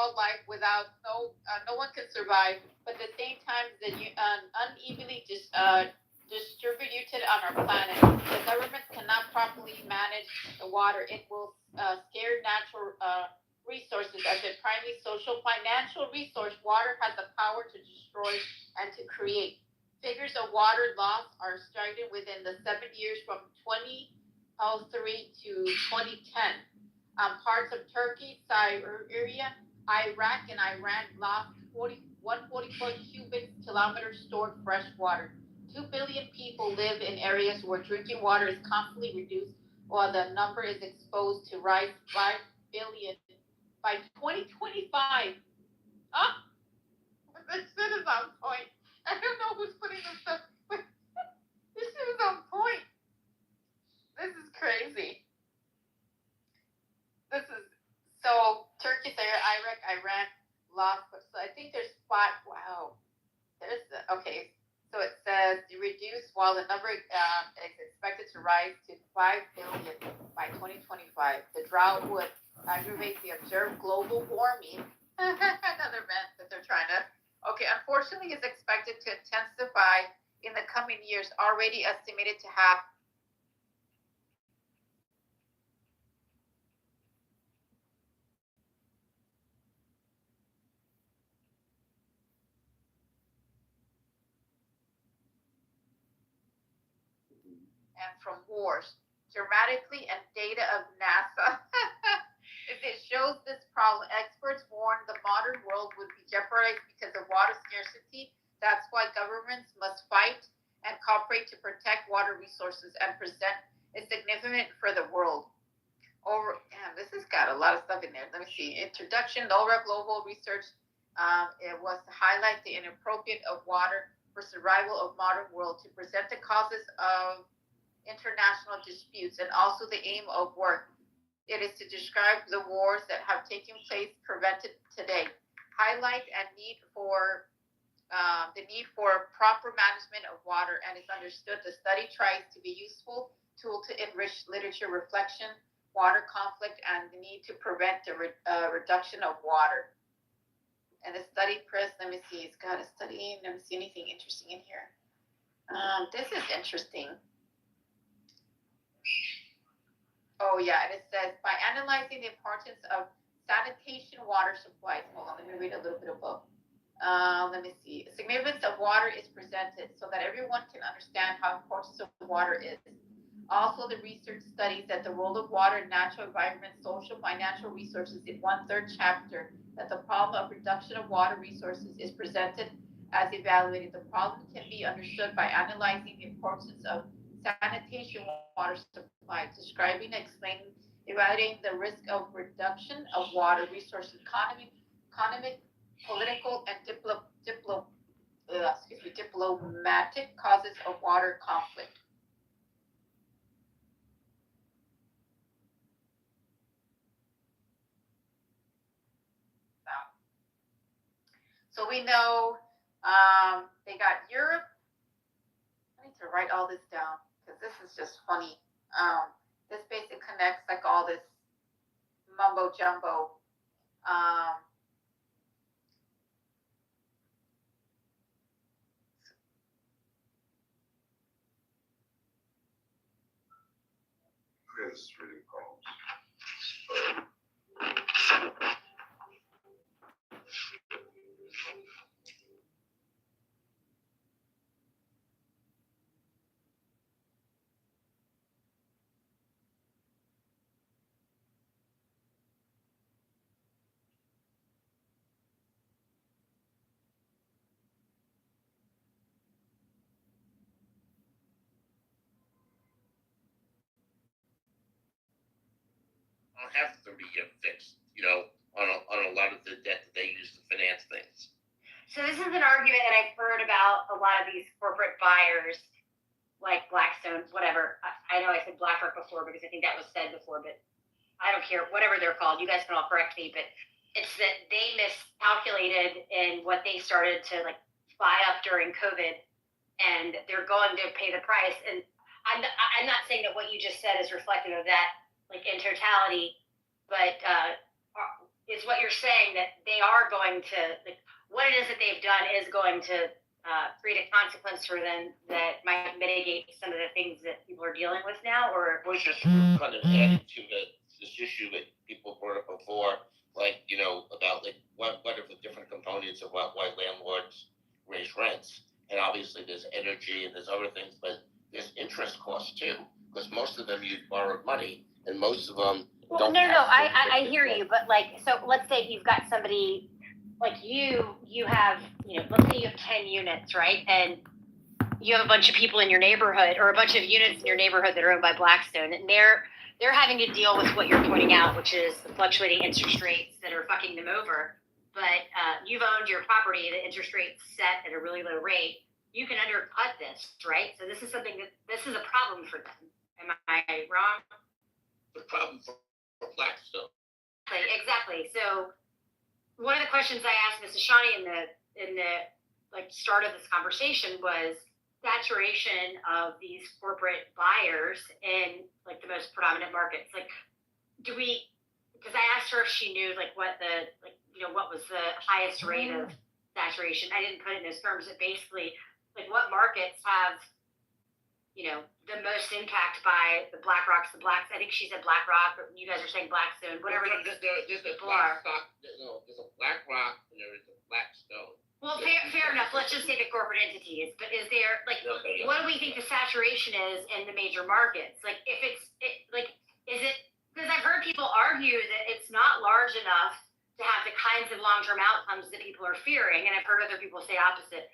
wildlife without no one can survive. But at the same time, the unevenly distributed on our planet. The government cannot properly manage the water. It will scare natural resources as a primary social financial resource. Water has the power to destroy and to create. Figures of water loss are staggering within the 7 years from 2003 to 2010. Parts of Turkey, Syria, Iraq, and Iran lost 144 cubic kilometers stored fresh water. 2 billion people live in areas where drinking water is constantly reduced, while the number is exposed to rise 5 billion by 2025. Ah, this shit is on point. I don't know who's putting this stuff, but this shit is on point. This is crazy. This is so Turkey, Syria, Iraq, Iran lost. So I think there's five. Wow. Okay. So it says reduce while the number is expected to rise to 5 billion by 2025. The drought would aggravate the observed global warming. Another event that they're trying to. Okay, unfortunately, is expected to intensify in the coming years. Already estimated to have. And from wars, dramatically, and data of NASA. If it shows this problem, experts warn the modern world would be jeopardized because of water scarcity. That's why governments must fight and cooperate to protect water resources and present a significant for the world. This has got a lot of stuff in there. Let me see. Introduction, NORA Global Research. It was to highlight the inappropriate of water for survival of modern world, to present the causes of international disputes, and also the aim of work. It is to describe the wars that have taken place, prevented today, highlight and need for the need for proper management of water, and is understood. The study tries to be useful tool to enrich literature reflection, water conflict, and the need to prevent the reduction of water. And the study press, let me see, it's got a study. Let me see anything interesting in here. This is interesting. Oh yeah, and it says by analyzing the importance of sanitation water supplies. Hold on, let me read a little bit above. Let me see. The significance of water is presented so that everyone can understand how important the water is. Also, the research studies that the role of water in natural environment, social, financial resources in 1/3 chapter, that the problem of reduction of water resources is presented as evaluated. The problem can be understood by analyzing the importance of sanitation water supply, describing, explaining, evaluating the risk of reduction of water resources, economic, political, and diplomatic causes of water conflict. So we know they got Europe. I need to write all this down because this is just funny. This basically connects like all this mumbo jumbo. This reading problems. Have to be fixed, on a lot of the debt that they use to finance things. So this is an argument that I've heard about a lot of these corporate buyers, like Blackstone, whatever. I know I said BlackRock before because I think that was said before, but I don't care, whatever they're called. You guys can all correct me, but it's that they miscalculated in what they started to buy up during COVID, and they're going to pay the price. And I'm not saying that what you just said is reflective of that, in totality, but is what you're saying, that they are going to, like, what it is that they've done is going to create a consequence for them that might mitigate some of the things that people are dealing with now, or? It was just kind of added to this issue that people brought up before, like, about like what are the different components of why landlords raise rents. And obviously there's energy and there's other things, but there's interest costs too, because most of them use borrowed money, and most of them don't. No, I hear you, but like, so let's say you've got somebody like you have, let's say you have 10 units, right? And you have a bunch of people in your neighborhood, or a bunch of units in your neighborhood that are owned by Blackstone, and they're having to deal with what you're pointing out, which is the fluctuating interest rates that are fucking them over. But you've owned your property, the interest rate's set at a really low rate. You can undercut this, right? So this is a problem for them. Am I wrong? The problem for Blackstone. Exactly. So one of the questions I asked Mrs. Shawnee in the like start of this conversation was saturation of these corporate buyers in like the most predominant markets. Like, because I asked her if she knew like what was the highest rate of saturation. I didn't put it in those terms, but basically like what markets have, the most impact by the BlackRocks, I think she said BlackRock, but you guys are saying Blackstone, whatever. There's a BlackRock, there's a BlackRock, and there is a Blackstone. Well, fair enough. Let's just say the corporate entities. But is there what do we think the saturation is in the major markets? Like, if is it? Because I've heard people argue that it's not large enough to have the kinds of long-term outcomes that people are fearing, and I've heard other people say opposite.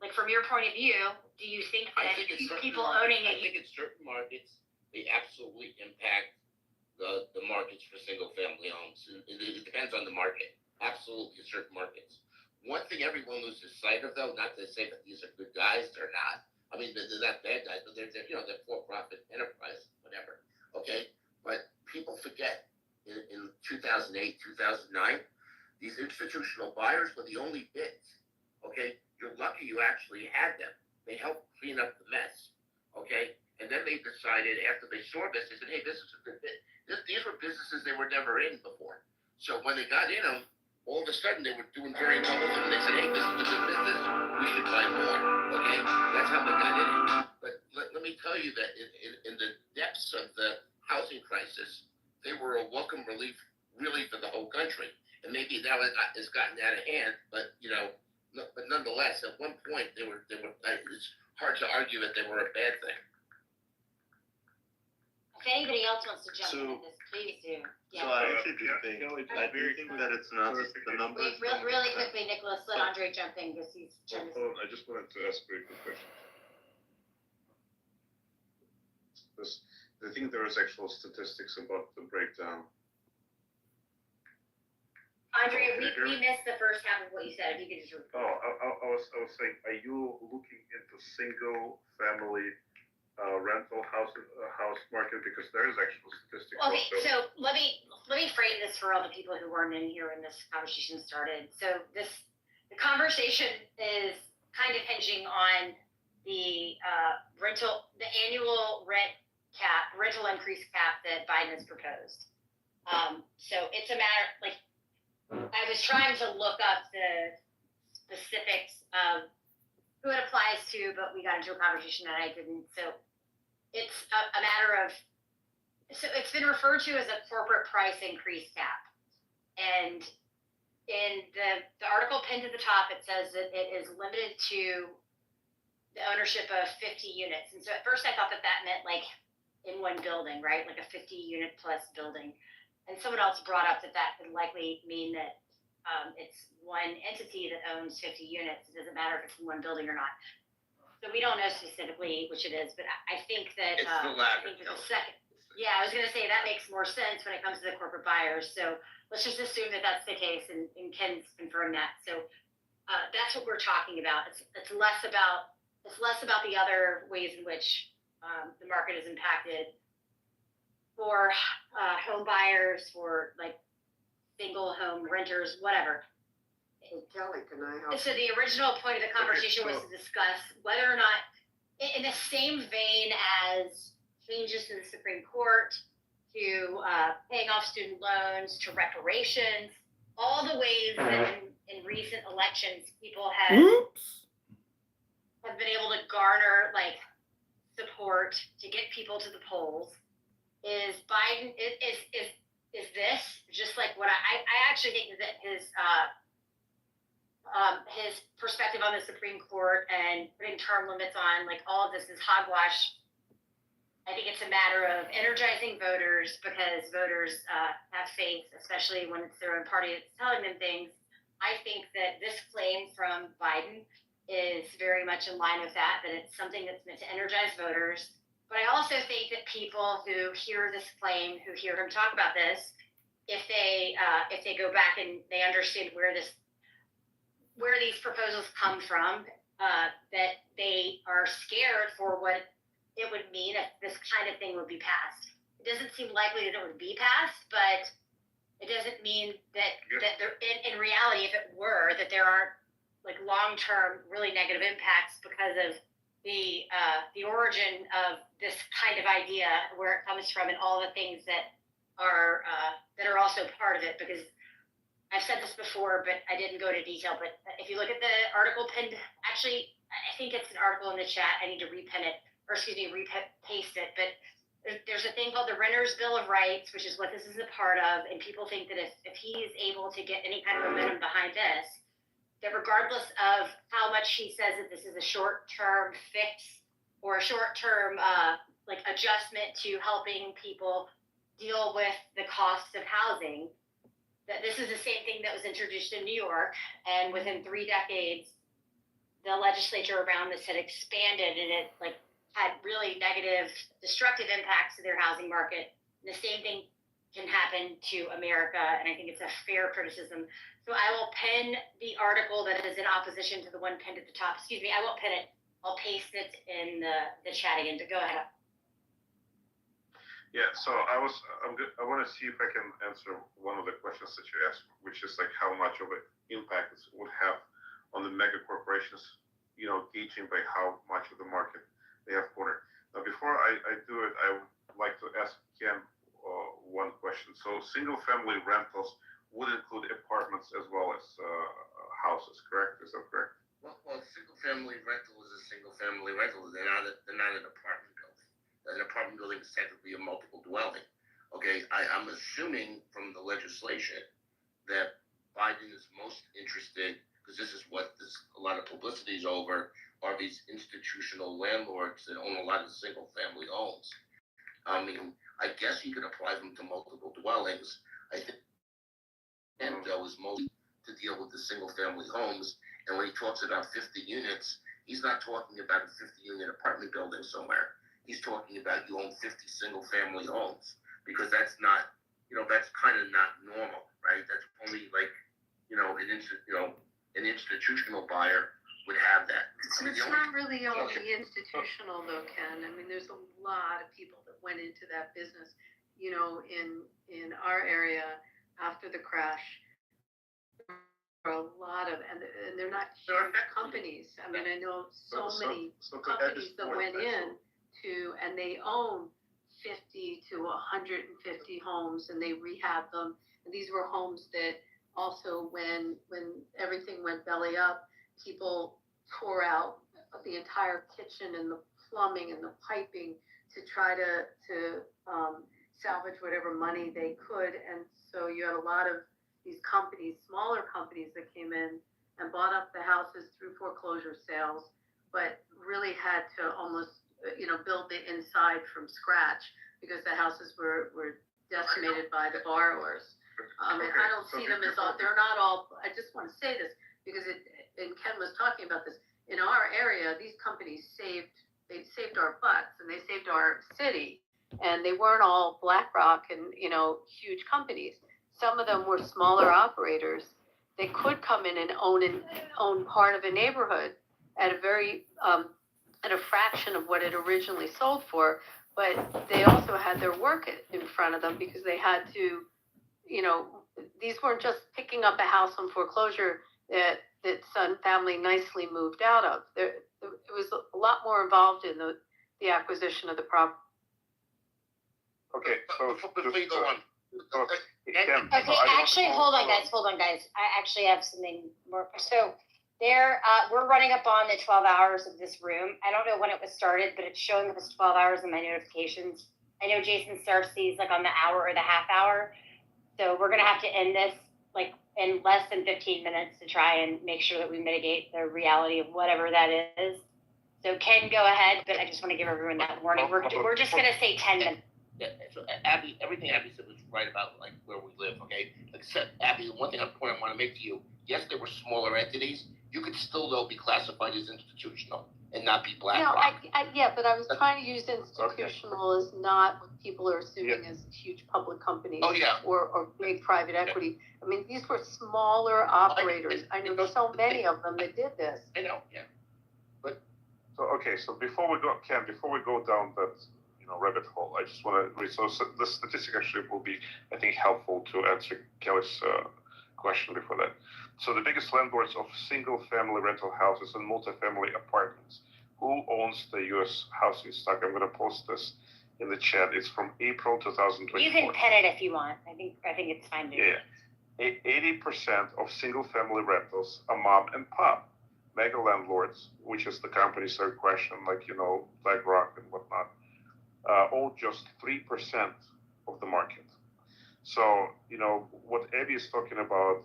Like, from your point of view, do you think that people owning it? I think in certain markets they absolutely impact the markets for single-family homes. It depends on the market. Absolutely, certain markets. One thing everyone loses sight of, though, not to say that these are good guys, they're not. I mean, they're not bad guys, but they're for-profit enterprise, whatever. Okay, but people forget in 2008, 2009, these institutional buyers were the only bids. Okay, you're lucky you actually had them. They helped clean up the mess. Okay, and then they decided after they saw this, they said, "Hey, this is a good bid." These were businesses they were never in before. So when they got in them, all of a sudden they were doing very well with them. And they said, "Hey, this is a good business. We should buy more." Okay, that's how they got in it. But let me tell you that in the depths of the housing crisis, they were a welcome relief, really, for the whole country. And maybe now it's gotten out of hand, but but nonetheless, at one point they were. It's hard to argue that they were a bad thing. If anybody else wants to jump into this, please do. Yeah. So I actually do think that it's not the numbers. Really quickly, Nicholas, let Andre jump in because he's. I just wanted to ask a very quick question. I think there is actual statistics about the breakdown. Andre, we missed the first half of what you said. If you could just repeat. I was saying, are you looking into single family rental house market, because there is actual statistics. Okay, so let me frame this for all the people who weren't in here when this conversation started. So the conversation is kind of hinging on the annual rental increase cap that Biden has proposed. So it's a matter like I was trying to look up the specifics of who it applies to, but we got into a conversation that I didn't. So it's a matter of, so it's been referred to as a corporate price increase cap. And in the article pinned to the top, it says that it is limited to the ownership of 50 units. And so at first I thought that meant like in one building, right? Like a 50 unit plus building. And someone else brought up that would likely mean that it's one entity that owns 50 units. It doesn't matter if it's in one building or not. So we don't know specifically which it is, but I think that it's the latter. I think that the second. Yeah, I was going to say that makes more sense when it comes to the corporate buyers. So let's just assume that that's the case, and Ken's confirmed that. So that's what we're talking about. It's less about the other ways in which the market is impacted for home buyers, for like single home renters, whatever. Hey, Kelly, can I help? So the original point of the conversation was to discuss whether or not, in the same vein as changes to the Supreme Court, to paying off student loans, to reparations, all the ways that in recent elections people have been able to garner like support to get people to the polls is Biden is this just like what I actually think that his perspective on the Supreme Court and putting term limits on like all of this is hogwash. I think it's a matter of energizing voters because voters have faith, especially when it's their own party that's telling them things. I think that this claim from Biden is very much in line with that it's something that's meant to energize voters. But I also think that people who hear this claim, who hear him talk about this, if they go back and they understand where these proposals come from, that they are scared for what it would mean if this kind of thing would be passed. It doesn't seem likely that it would be passed, but it doesn't mean that there, in reality, if it were, that there aren't like long-term really negative impacts because of the origin of this kind of idea, where it comes from, and all the things that are also part of it. Because I've said this before, but I didn't go into detail. But if you look at the article pinned, actually, I think it's an article in the chat. I need to repin it. Or excuse me, paste it, but there's a thing called the Renter's Bill of Rights, which is what this is a part of, and people think that if he is able to get any kind of momentum behind this, that regardless of how much he says that this is a short-term fix or a short-term like adjustment to helping people deal with the costs of housing, that this is the same thing that was introduced in New York, and within 3 decades, the legislature around this had expanded, and it like had really negative, destructive impacts to their housing market. And the same thing can happen to America, and I think it's a fair criticism. So I will pin the article that is in opposition to the one pinned at the top. Excuse me, I won't pin it. I'll paste it in the chat again. Go ahead. Yeah, so I want to see if I can answer one of the questions that you asked, which is like how much of an impact it would have on the mega corporations, gauging by how much of the market they have cornered. Now, before I do it, I would like to ask Ken one question. So, single-family rentals would include apartments as well as houses, correct? Is that correct? Well, single-family rental is a single-family rental. They're not an apartment building. An apartment building is technically a multiple dwelling. Okay, I'm assuming from the legislation that Biden is most interested, because this is what a lot of publicity is over, are these institutional landlords that own a lot of single-family homes. I mean, I guess he could apply them to multiple dwellings. I think and was most to deal with the single-family homes. And when he talks about 50 units, he's not talking about a 50-unit apartment building somewhere. He's talking about you own 50 single-family homes, because that's not, that's kind of not normal, right? That's only like, an institutional buyer would have that. It's not really only institutional though, Ken. I mean, there's a lot of people that went into that business, in our area after the crash. There are a lot of, and they're not huge companies. I mean, I know so many companies that went in and they own 50 to 150 homes, and they rehab them. And these were homes that also, when everything went belly up, people tore out the entire kitchen and the plumbing and the piping to try to salvage whatever money they could. And so you had a lot of these companies, smaller companies, that came in and bought up the houses through foreclosure sales, but really had to almost build the inside from scratch because the houses were decimated by the borrowers. And I don't see them as all, they're not all, I just want to say this because and Ken was talking about this, in our area, these companies saved our butts, and they saved our city, and they weren't all BlackRock and, huge companies. Some of them were smaller operators. They could come in and own part of a neighborhood at a very, at a fraction of what it originally sold for, but they also had their work in front of them because they had to, these weren't just picking up a house on foreclosure that Sun family nicely moved out of. It was a lot more involved in the acquisition of the property. Okay, so before you go on, So, Ken, Okay, so I don't actually, know- hold on, guys. I actually have something more. So we're running up on the 12 hours of this room. I don't know when it was started, but it's showing up as 12 hours in my notifications. I know Jason starts these like on the hour or the half hour. So we're going to have to end this like in less than 15 minutes to try and make sure that we mitigate the reality of whatever that is. So Ken, go ahead, but I just want to give everyone that warning. We're just going to say 10 minutes. Yeah, so Abby, everything Abby said was right about like where we live, okay? Except Abby, one thing I want to make to you, yes, there were smaller entities. You could still though be classified as institutional and not be BlackRock. Yeah, but I was trying to use institutional as not what people are assuming as huge public companies. Oh, yeah. Or big private equity. I mean, these were smaller operators. I know so many of them that did this. I know, yeah. So before we go down that rabbit hole, I just want to read. So the statistic actually will be, I think, helpful to answer Kelly's question before that. So the biggest landlords of single-family rental houses and multifamily apartments. Who owns the U.S. housing stock? I'm going to post this in the chat. It's from April 2024. You can pen it if you want. I think it's fine to do. Yeah. 80% of single-family rentals are mom and pop. Mega landlords, which is the companies that are questioned, like BlackRock and whatnot, own just 3% of the market. So what Abby is talking about,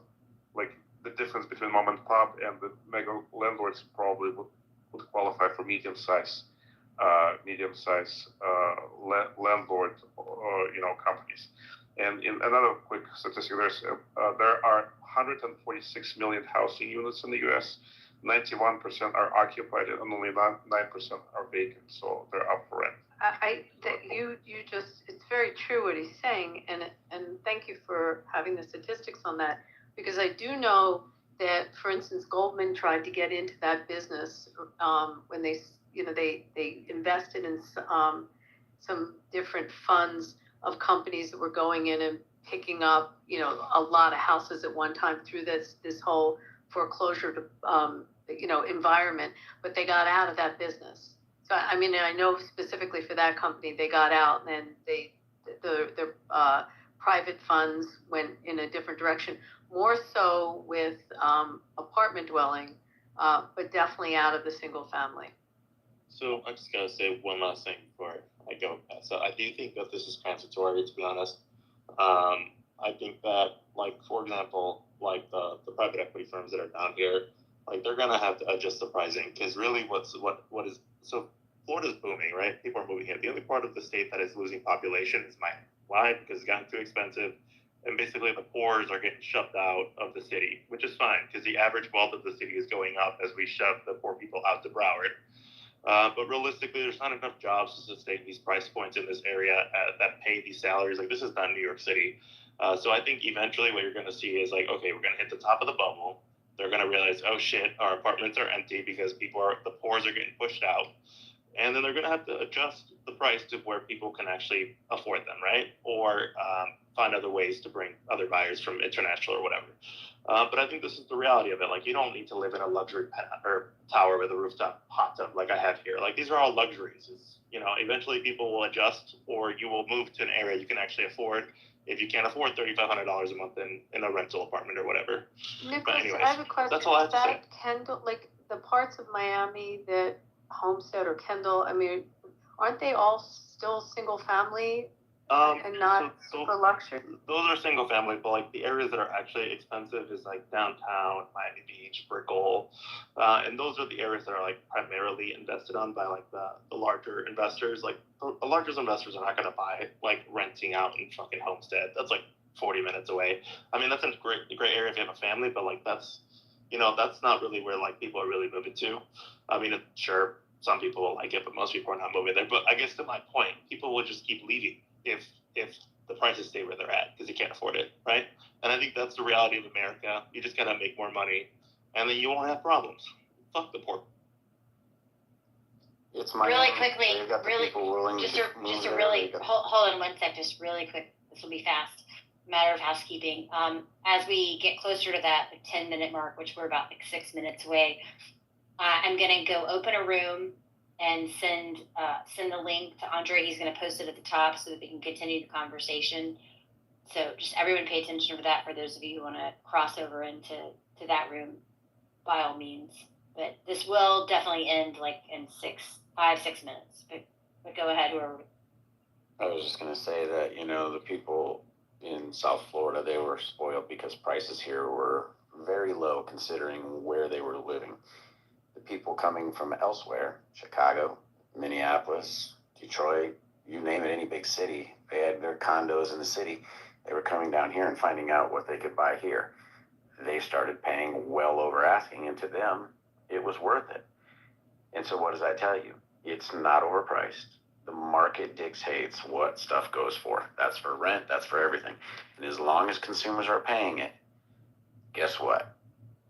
like the difference between mom and pop and the mega landlords, probably would qualify for medium-size landlord companies. And in another quick statistic, there are 146 million housing units in the U.S. 91% are occupied and only 9% are vacant, so they're up for rent. It's very true what he's saying, and thank you for having the statistics on that, because I do know that, for instance, Goldman tried to get into that business when they invested in some different funds of companies that were going in and picking up a lot of houses at one time through this whole foreclosure environment, but they got out of that business. So I mean, I know specifically for that company, they got out, and then the private funds went in a different direction, more so with apartment dwelling, but definitely out of the single family. So I'm just gonna say one last thing before I go. So I do think that this is transitory, to be honest. I think that, like, for example, like the private equity firms that are down here, like, they're gonna have to adjust the pricing, because really so Florida's booming, right? People are moving here. The only part of the state that is losing population is Miami. Why? Because it's gotten too expensive, and basically the poors are getting shoved out of the city, which is fine, because the average wealth of the city is going up as we shove the poor people out to Broward. But realistically, there's not enough jobs to sustain these price points in this area that pay these salaries. Like, this is not New York City. So I think eventually what you're going to see is, like, okay, we're going to hit the top of the bubble. They're going to realize, oh shit, our apartments are empty because the poors are getting pushed out. And then they're going to have to adjust the price to where people can actually afford them, right? Or find other ways to bring other buyers from international or whatever. But I think this is the reality of it. Like, you don't need to live in a luxury tower with a rooftop hot tub like I have here. Like, these are all luxuries. Eventually people will adjust, or you will move to an area you can actually afford if you can't afford $3,500 a month in a rental apartment or whatever. Nicholas, anyways, I have a question. that's all I have to say. Kendall, like the parts of Miami that Homestead or Kendall, I mean, aren't they all still single family and not for luxury? Those are single family, but like the areas that are actually expensive is like downtown, Miami Beach, Brickell, and those are the areas that are like primarily invested on by like the larger investors. Like the largest investors are not going to buy like renting out in fucking Homestead. That's like 40 minutes away. I mean, that's a great area if you have a family, but like that's not really where like people are really moving to. I mean, sure, some people will like it, but most people are not moving there. But I guess to my point, people will just keep leaving if the prices stay where they're at because you can't afford it, right? And I think that's the reality of America. You just gotta make more money, and then you won't have problems. Fuck the poor. It's my Really quickly, hold on one sec, just really quick. This will be fast. Matter of housekeeping. As we get closer to that 10-minute mark, which we're about like 6 minutes away, I'm gonna go open a room and send the link to Andre. He's gonna post it at the top so that we can continue the conversation. So just everyone pay attention for that. For those of you who want to cross over into that room, by all means. But this will definitely end like in 5-6 minutes. But go ahead, whoever. I was just gonna say that, you know, the people in South Florida, they were spoiled because prices here were very low considering where they were living. The people coming from elsewhere, Chicago, Minneapolis, Detroit, you name it, any big city, they had their condos in the city. They were coming down here and finding out what they could buy here. They started paying well over asking, and to them, it was worth it. And so what does that tell you? It's not overpriced. The market dictates what stuff goes for. That's for rent, that's for everything. And as long as consumers are paying it, guess what?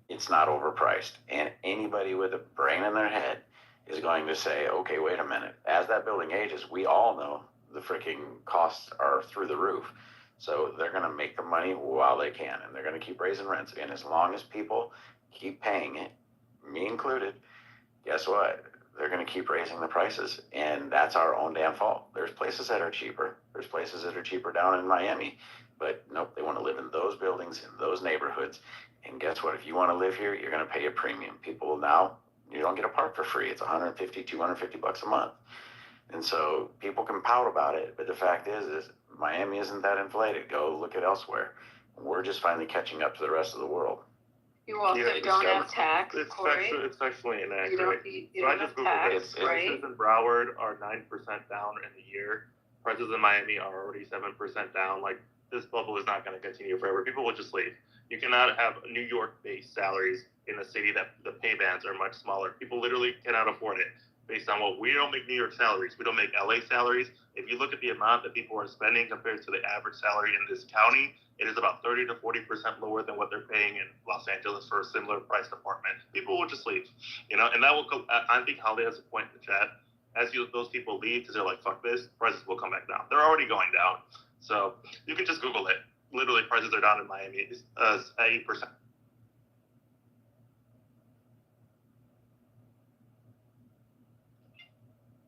It's not overpriced. And anybody with a brain in their head is going to say, okay, wait a minute. As that building ages, we all know the freaking costs are through the roof. So they're going to make the money while they can, and they're going to keep raising rents. And as long as people keep paying it, me included, guess what? They're going to keep raising the prices, and that's our own damn fault. There's places that are cheaper. There's places that are cheaper down in Miami, but nope, they want to live in those buildings, in those neighborhoods. And guess what? If you want to live here, you're going to pay a premium. People now, you don't get a park for free. It's $150, $250 a month. And so people can pout about it, but the fact is Miami isn't that inflated. Go look at elsewhere. We're just finally catching up to the rest of the world. You also don't have tax, Corey. It's actually inaccurate. You don't have tax, right? Prices in Broward are 9% down in the year. Prices in Miami are already 7% down. Like, this bubble is not going to continue forever. People will just leave. You cannot have New York-based salaries in a city that the pay bands are much smaller. People literally cannot afford it. Based on what we don't make New York salaries, we don't make LA salaries. If you look at the amount that people are spending compared to the average salary in this county, it is about 30 to 40% lower than what they're paying in Los Angeles for a similar priced apartment. People will just leave, you know, and that will go. I think Holly has a point in the chat. As those people leave because they're like, fuck this, prices will come back down. They're already going down. So you can just Google it. Literally, prices are down in Miami 8%.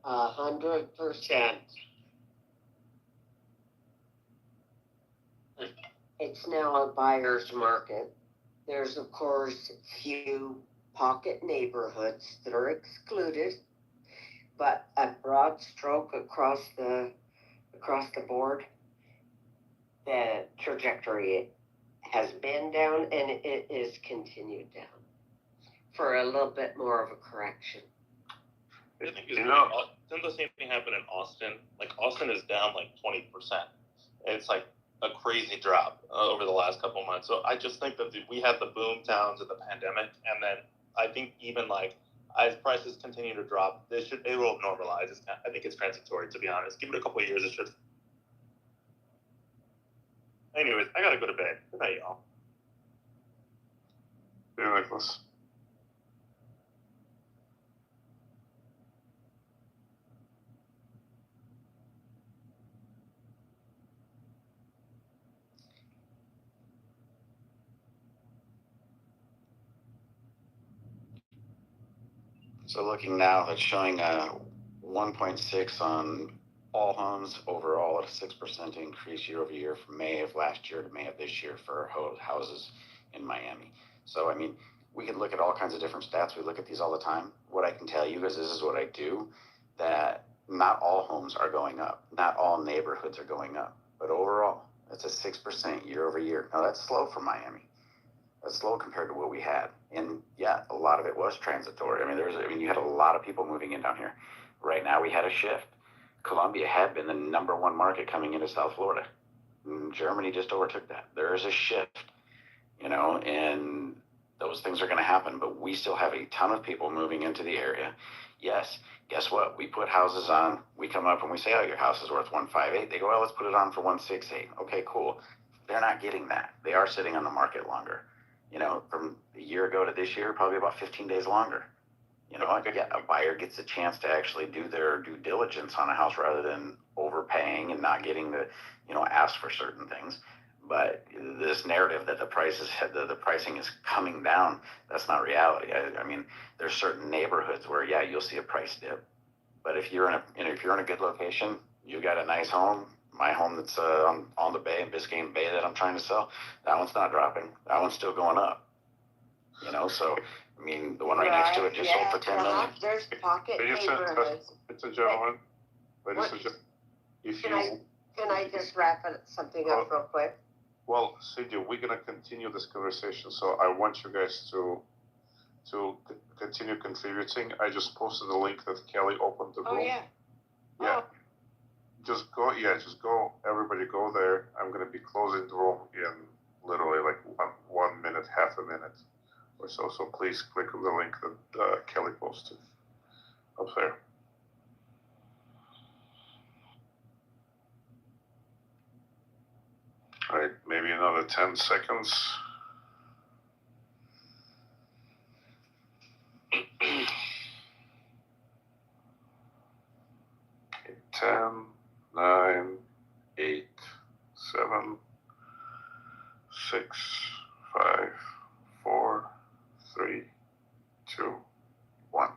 100%. It's now a buyer's market. There's, of course, few pocket neighborhoods that are excluded, but a broad stroke across the board, the trajectory has been down and it is continued down for a little bit more of a correction. Didn't the same thing happen in Austin? Like, Austin is down like 20%. It's like a crazy drop over the last couple months. So I just think that we had the boom towns of the pandemic, and then I think even like as prices continue to drop, it will normalize. I think it's transitory, to be honest. Give it a couple of years, it should. Anyways, I gotta go to bed. Good night, y'all. Yeah, Nicholas. So looking now, it's showing a 1.6 on all homes overall at a 6% increase year over year from May of last year to May of this year for houses in Miami. So, I mean, we can look at all kinds of different stats. We look at these all the time. What I can tell you is this is what I do, that not all homes are going up. Not all neighborhoods are going up. But overall, it's a 6% year over year. Now, that's slow for Miami. That's slow compared to what we had. And yeah, a lot of it was transitory. I mean, you had a lot of people moving in down here. Right now we had a shift. Columbia had been the #1 market coming into South Florida. Germany just overtook that. There is a shift, you know, and those things are going to happen, but we still have a ton of people moving into the area. Yes, guess what? We put houses on, we come up and we say, oh, your house is worth 158. They go, well, let's put it on for 168. Okay, cool. They're not getting that. They are sitting on the market longer. You know, from a year ago to this year, probably about 15 days longer. You know, a buyer gets a chance to actually do their due diligence on a house rather than overpaying and not getting the, you know, ask for certain things. But this narrative that the pricing is coming down, that's not reality. I mean, there's certain neighborhoods where, yeah, you'll see a price dip. But if you're in a good location, you've got a nice home, my home that's on the bay in Biscayne Bay that I'm trying to sell, that one's not dropping. That one's still going up. You know, so I mean, the one right next to it just sold for 10 million. There's pocket neighborhoods. It's a gentleman. Ladies and gentlemen, if you Can I just wrap something up real quick? well, Cindy, we're gonna continue this conversation, so I want you guys to continue contributing. I just posted the link that Kelly opened the room. Yeah. Yeah. Just go. Everybody go there. I'm gonna be closing the room in literally like 1 minute, half a minute or so. So please click on the link that Kelly posted up there. All right, maybe another 10 seconds. 10, 9, 8, 7, 6, 5, 4, 3, 2, 1.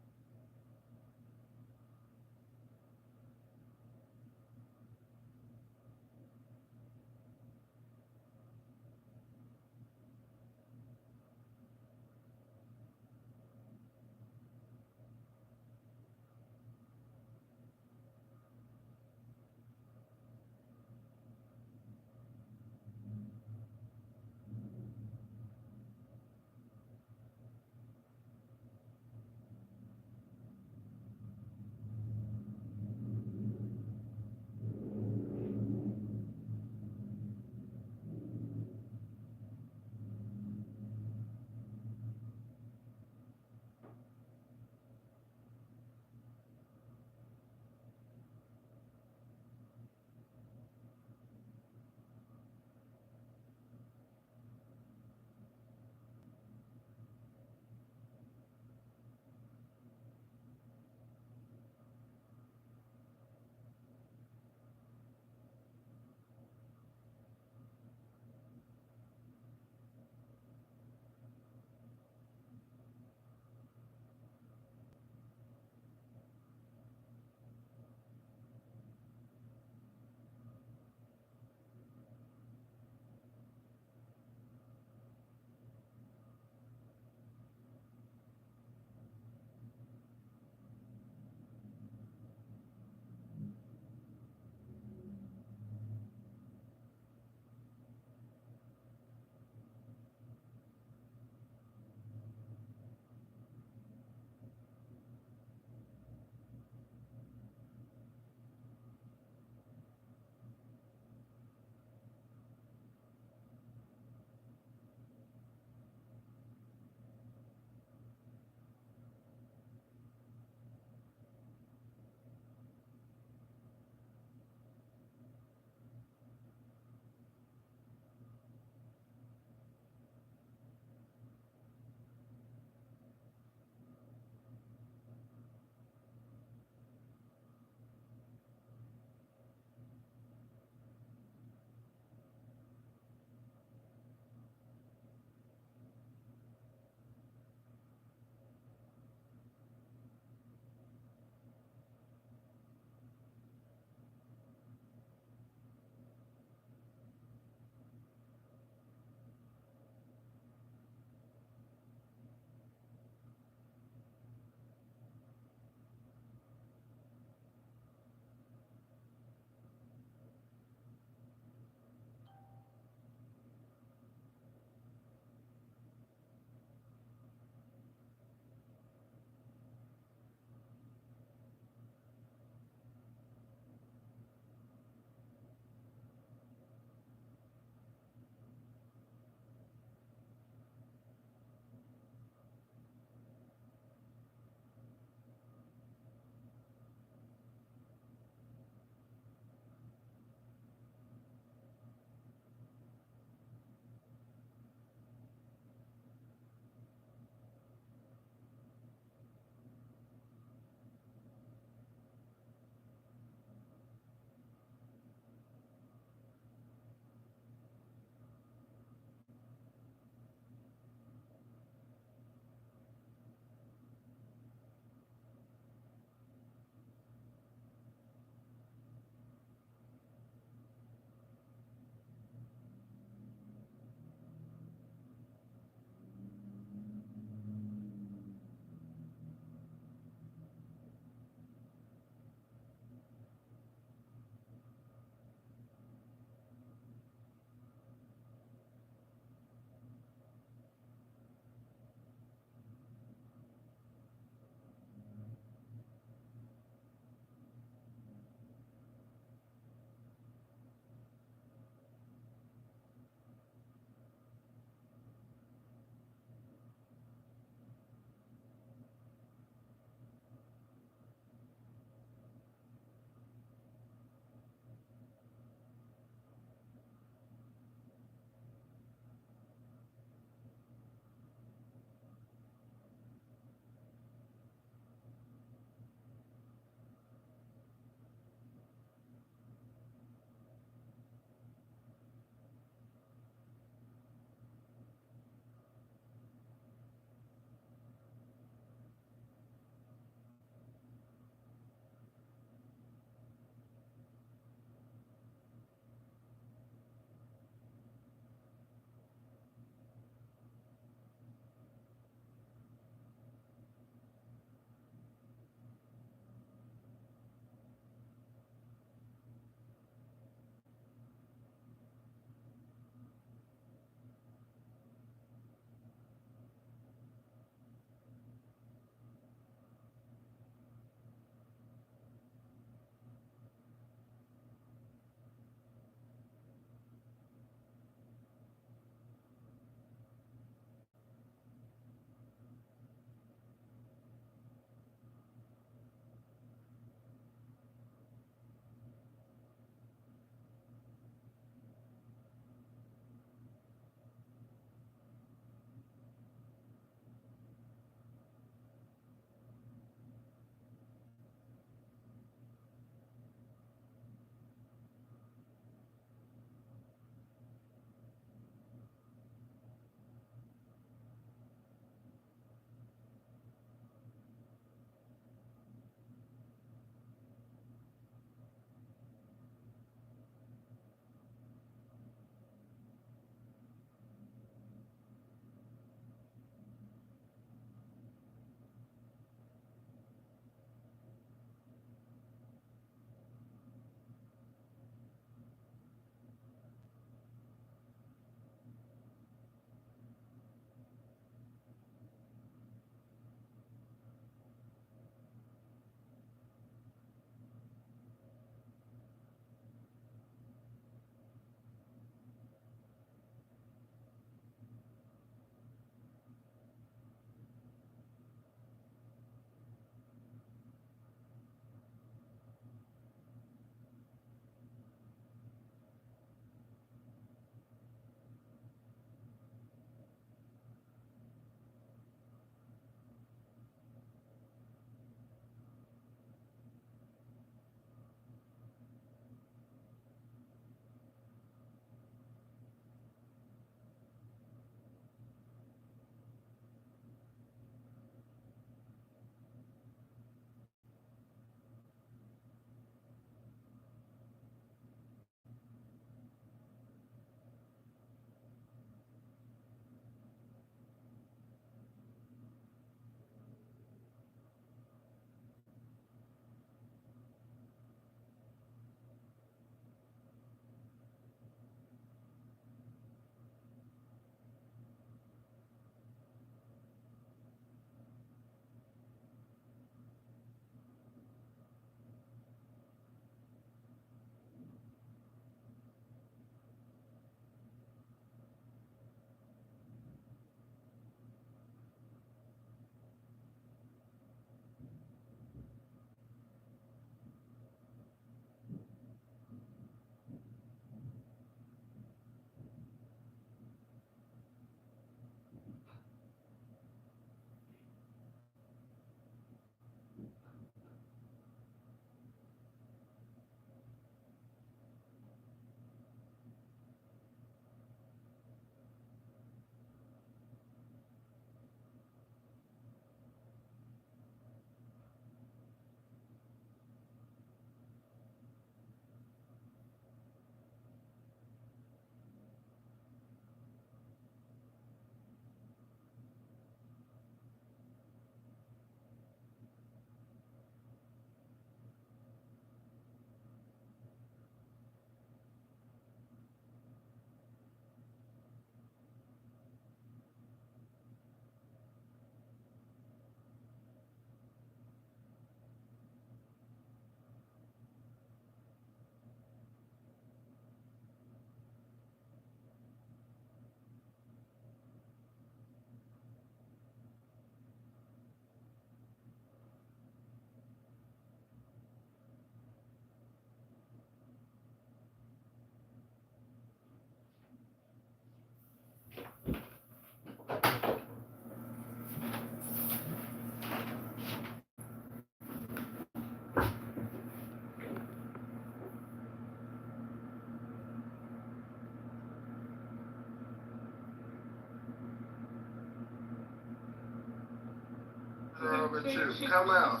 wrong with you? Come out.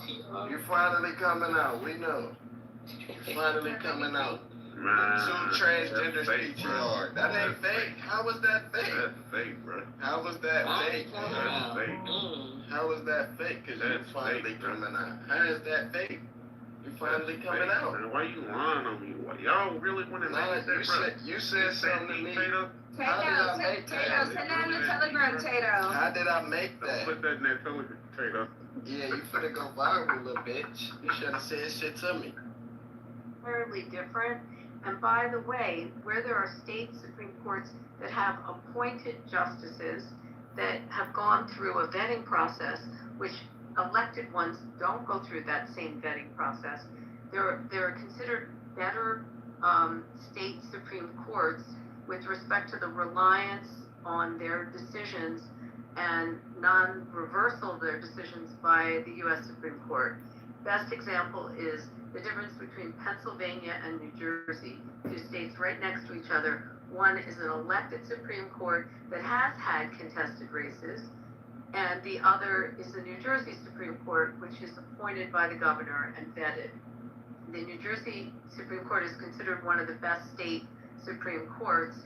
You finally coming out. We know. You finally coming out. Man, Two transgender that's fake, PTR. That ain't fake. How was that fake? That's fake, bro. How was that fake? That's fake. How was that fake? Cause you That's finally fake, bro. coming out. How is that fake? You finally That's coming fake, out. man. Why you lying on me? Why, y'all really want to Nah, make that, bro? you said something to me. Tato? How did I make Tato, that? send that in the Telegram, Tato. How did I make Don't that? put that in that Telegram, Tato. Yeah, you finna go viral, little bitch. You should have said shit to me. Entirely different. And by the way, where there are state Supreme Courts that have appointed justices that have gone through a vetting process, which elected ones don't go through that same vetting process, there are considered better state Supreme Courts with respect to the reliance on their decisions and non-reversal of their decisions by the U.S. Supreme Court. Best example is the difference between Pennsylvania and New Jersey, two states right next to each other. One is an elected Supreme Court that has had contested races, and the other is the New Jersey Supreme Court, which is appointed by the governor and vetted. The New Jersey Supreme Court is considered one of the best state Supreme Courts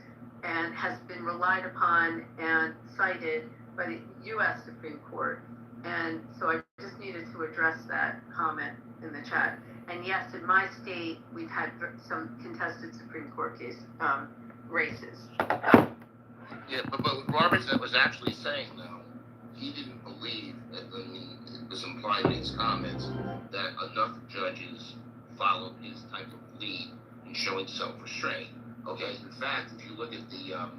and has been relied upon and cited by the U.S. Supreme Court. And so I just needed to address that comment in the chat. And yes, in my state, we've had some contested Supreme Court races. Yeah, but what Robert was actually saying, though, he didn't believe, it was implied in his comments, that enough judges followed his type of lead in showing self-restraint. Okay, in fact, if you look at the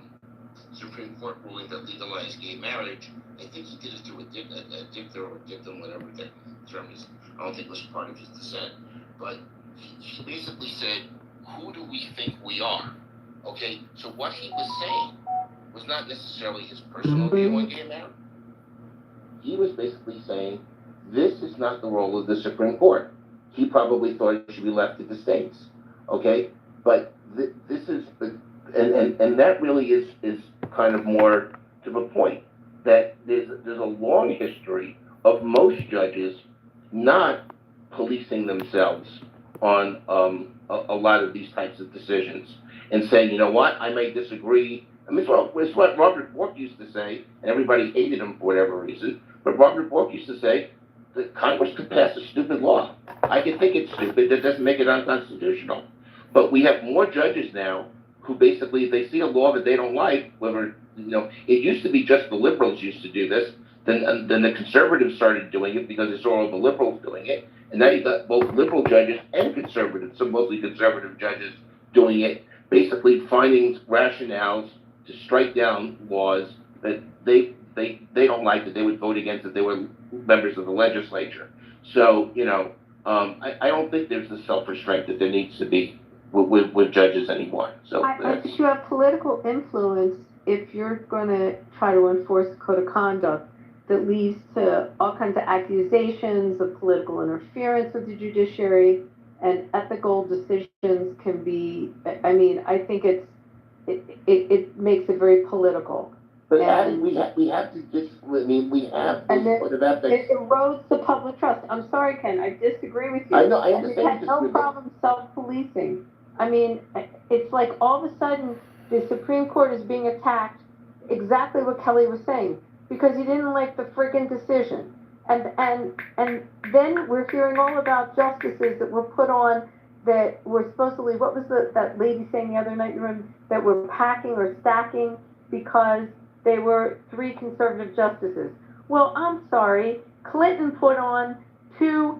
Supreme Court ruling that legalized gay marriage, I think he did it through a dicta or dictum, whatever the term is. I don't think it was part of his dissent. But he basically said, who do we think we are? Okay, so what he was saying was not necessarily his personal view on gay marriage. He was basically saying, this is not the role of the Supreme Court. He probably thought it should be left to the states. Okay, but this is, and that really is kind of more to the point, that there's a long history of most judges not policing themselves on a lot of these types of decisions and saying, you know what, I may disagree. I mean, it's what Robert Bork used to say, and everybody hated him for whatever reason, but Robert Bork used to say that Congress could pass a stupid law. I can think it's stupid, that doesn't make it unconstitutional. But we have more judges now who basically, if they see a law that they don't like, whether, it used to be just the liberals used to do this, then the conservatives started doing it because they saw all the liberals doing it, and now you've got both liberal judges and conservatives, some mostly conservative judges, doing it, basically finding rationales to strike down laws that they don't like, that they would vote against if they were members of the legislature. So, I don't think there's the self-restraint that there needs to be with judges anymore. So I think you have political influence if you're going to try to enforce a code of conduct that leads to all kinds of accusations of political interference with the judiciary, and ethical decisions can be, I think it makes it very political. But Abby, we have to just, we have this sort of ethics. It erodes the public trust. I'm sorry, Ken, I disagree with you. I know, I understand. We've had no problem self-policing. It's like all of a sudden the Supreme Court is being attacked, exactly what Kelly was saying, because he didn't like the friggin' decision. And then we're hearing all about justices that were put on that were supposedly, what was that lady saying the other night in the room, that were packing or stacking because they were 3 conservative justices. Well, I'm sorry, Clinton put on 2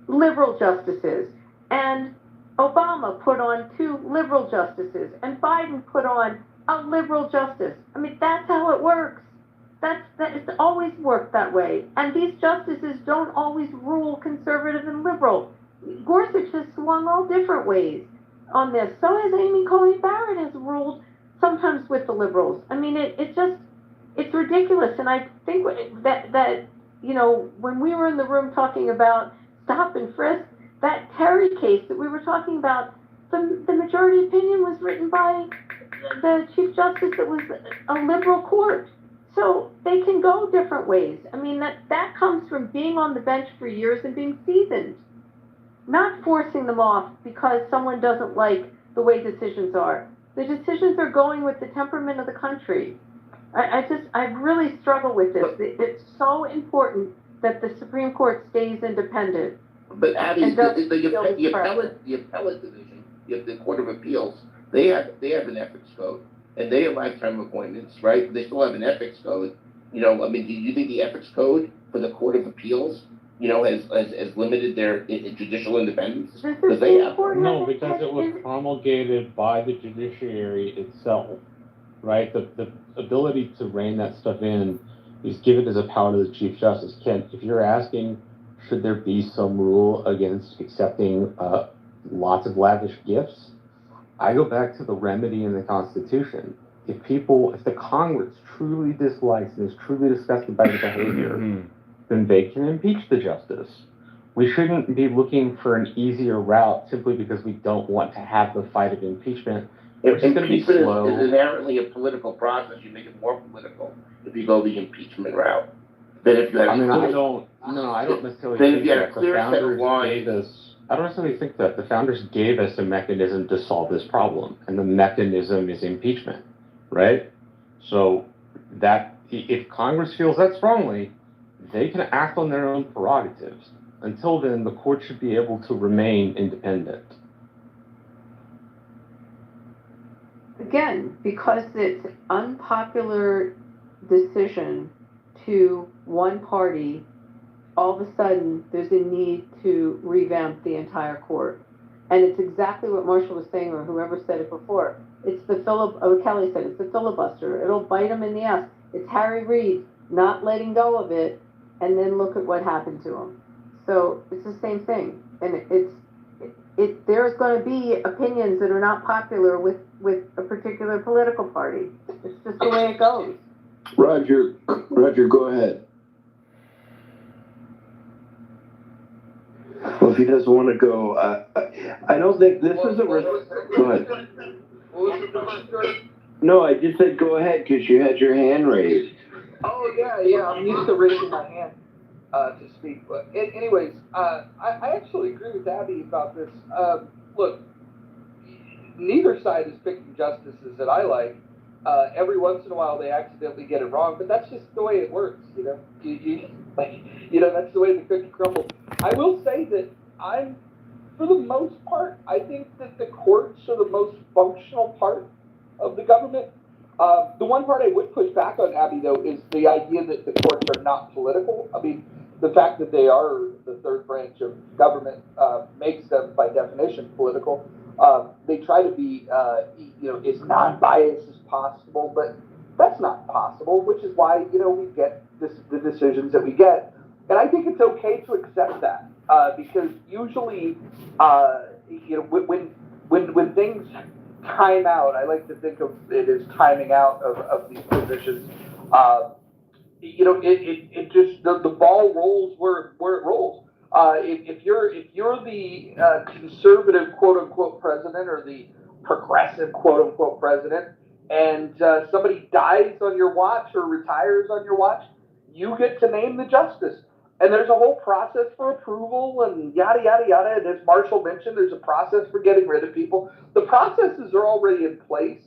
liberal justices, and Obama put on 2 liberal justices, and Biden put on a liberal justice. That's how it works. It's always worked that way. And these justices don't always rule conservative and liberal. Gorsuch has swung all different ways on this. So has Amy Coney Barrett has ruled sometimes with the liberals. It's ridiculous. And I think that when we were in the room talking about stop and frisk, that Terry case that we were talking about, the majority opinion was written by the Chief Justice that was a liberal court. So they can go different ways. I mean, that comes from being on the bench for years and being seasoned, not forcing them off because someone doesn't like the way decisions are. The decisions are going with the temperament of the country. I really struggle with this. It's so important that the Supreme Court stays independent. But Abby, And doesn't feel the pressure. appellate division, the Court of Appeals, they have an ethics code, and they have lifetime appointments, right? They still have an ethics code. You know, I mean, do you think the ethics code for the Court of Appeals, you know, has limited their judicial independence? Because they have. No, because it was promulgated by the judiciary itself, right? The ability to rein that stuff in is given as a power to the Chief Justice. Ken, if you're asking, should there be some rule against accepting lots of lavish gifts? I go back to the remedy in the Constitution. If the Congress truly dislikes and is truly disgusted by the behavior, then they can impeach the justice. We shouldn't be looking for an easier route simply because we don't want to have the fight of impeachment. It's going to be slow. It's inherently a political process. You make it more political if you go the impeachment route. Than if you have. I don't necessarily think that the founders gave us. I don't necessarily think that the founders gave us a mechanism to solve this problem, and the mechanism is impeachment, right? So that if Congress feels that strongly, they can act on their own prerogatives. Until then, the court should be able to remain independent. Again, because it's an unpopular decision to one party, all of a sudden there's a need to revamp the entire court. And it's exactly what Marshall was saying, or whoever said it before. It's the Kelly said, it's the filibuster. It'll bite them in the ass. It's Harry Reid not letting go of it, and then look at what happened to him. So it's the same thing. And there's going to be opinions that are not popular with a particular political party. It's just the way it goes. Roger, go ahead. Well, if he doesn't want to go, I don't think this is a. Go ahead. No, I just said go ahead because you had your hand raised. Oh yeah. I'm used to raising my hand to speak. But anyways, I actually agree with Abby about this. Look, neither side is picking justices that I like. Every once in a while they accidentally get it wrong, but that's just the way it works, you know. That's the way the cookie crumbles. I will say that for the most part, I think that the courts are the most functional part of the government. The one part I would push back on, Abby, though, is the idea that the courts are not political. I mean, the fact that they are the third branch of government makes them, by definition, political. They try to be, as non-biased as possible, but that's not possible, which is why, we get the decisions that we get. And I think it's okay to accept that, because usually, when things time out, I like to think of it as timing out of these positions. It just the ball rolls where it rolls. If you're the conservative quote unquote president or the progressive quote unquote president, and somebody dies on your watch or retires on your watch, you get to name the justice. And there's a whole process for approval and yada, yada, yada. And as Marshall mentioned, there's a process for getting rid of people. The processes are already in place.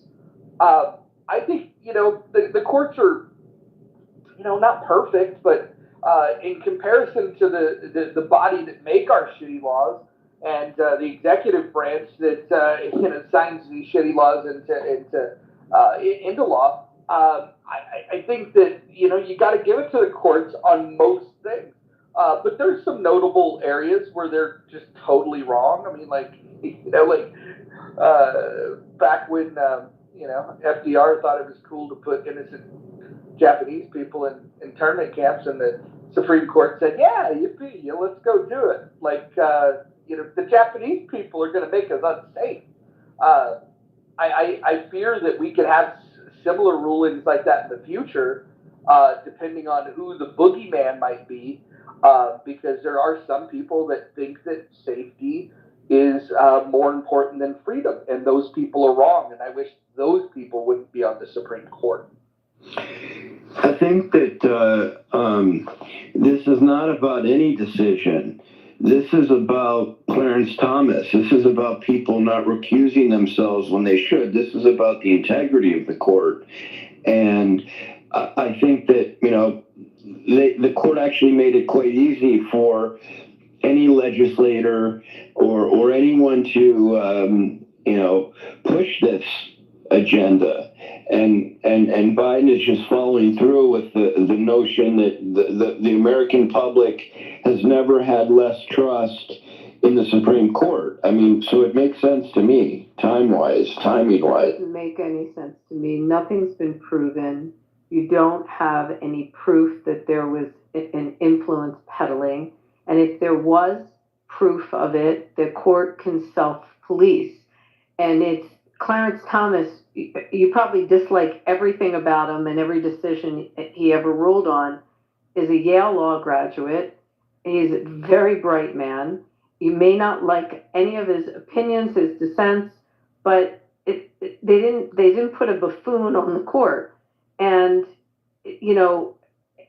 I think, the courts are, not perfect, but in comparison to the body that make our shitty laws and the executive branch that, signs these shitty laws into law, I think that, you got to give it to the courts on most things. But there's some notable areas where they're just totally wrong. I mean, back when, FDR thought it was cool to put innocent Japanese people in internment camps, and the Supreme Court said, yeah, yippee, let's go do it. The Japanese people are going to make us unsafe. I fear that we could have similar rulings like that in the future, depending on who the boogeyman might be. Because there are some people that think that safety is more important than freedom, and those people are wrong, and I wish those people wouldn't be on the Supreme Court. I think that this is not about any decision. This is about Clarence Thomas. This is about people not recusing themselves when they should. This is about the integrity of the court. And I think that, the court actually made it quite easy for any legislator or anyone to, push this agenda. And Biden is just following through with the notion that the American public has never had less trust in the Supreme Court. I mean, so it makes sense to me, timing-wise. It doesn't make any sense to me. Nothing's been proven. You don't have any proof that there was an influence peddling. And if there was proof of it, the court can self-police. And it's Clarence Thomas, you probably dislike everything about him and every decision he ever ruled on, is a Yale Law graduate. He's a very bright man. You may not like any of his opinions, his dissents, but they didn't put a buffoon on the court. And,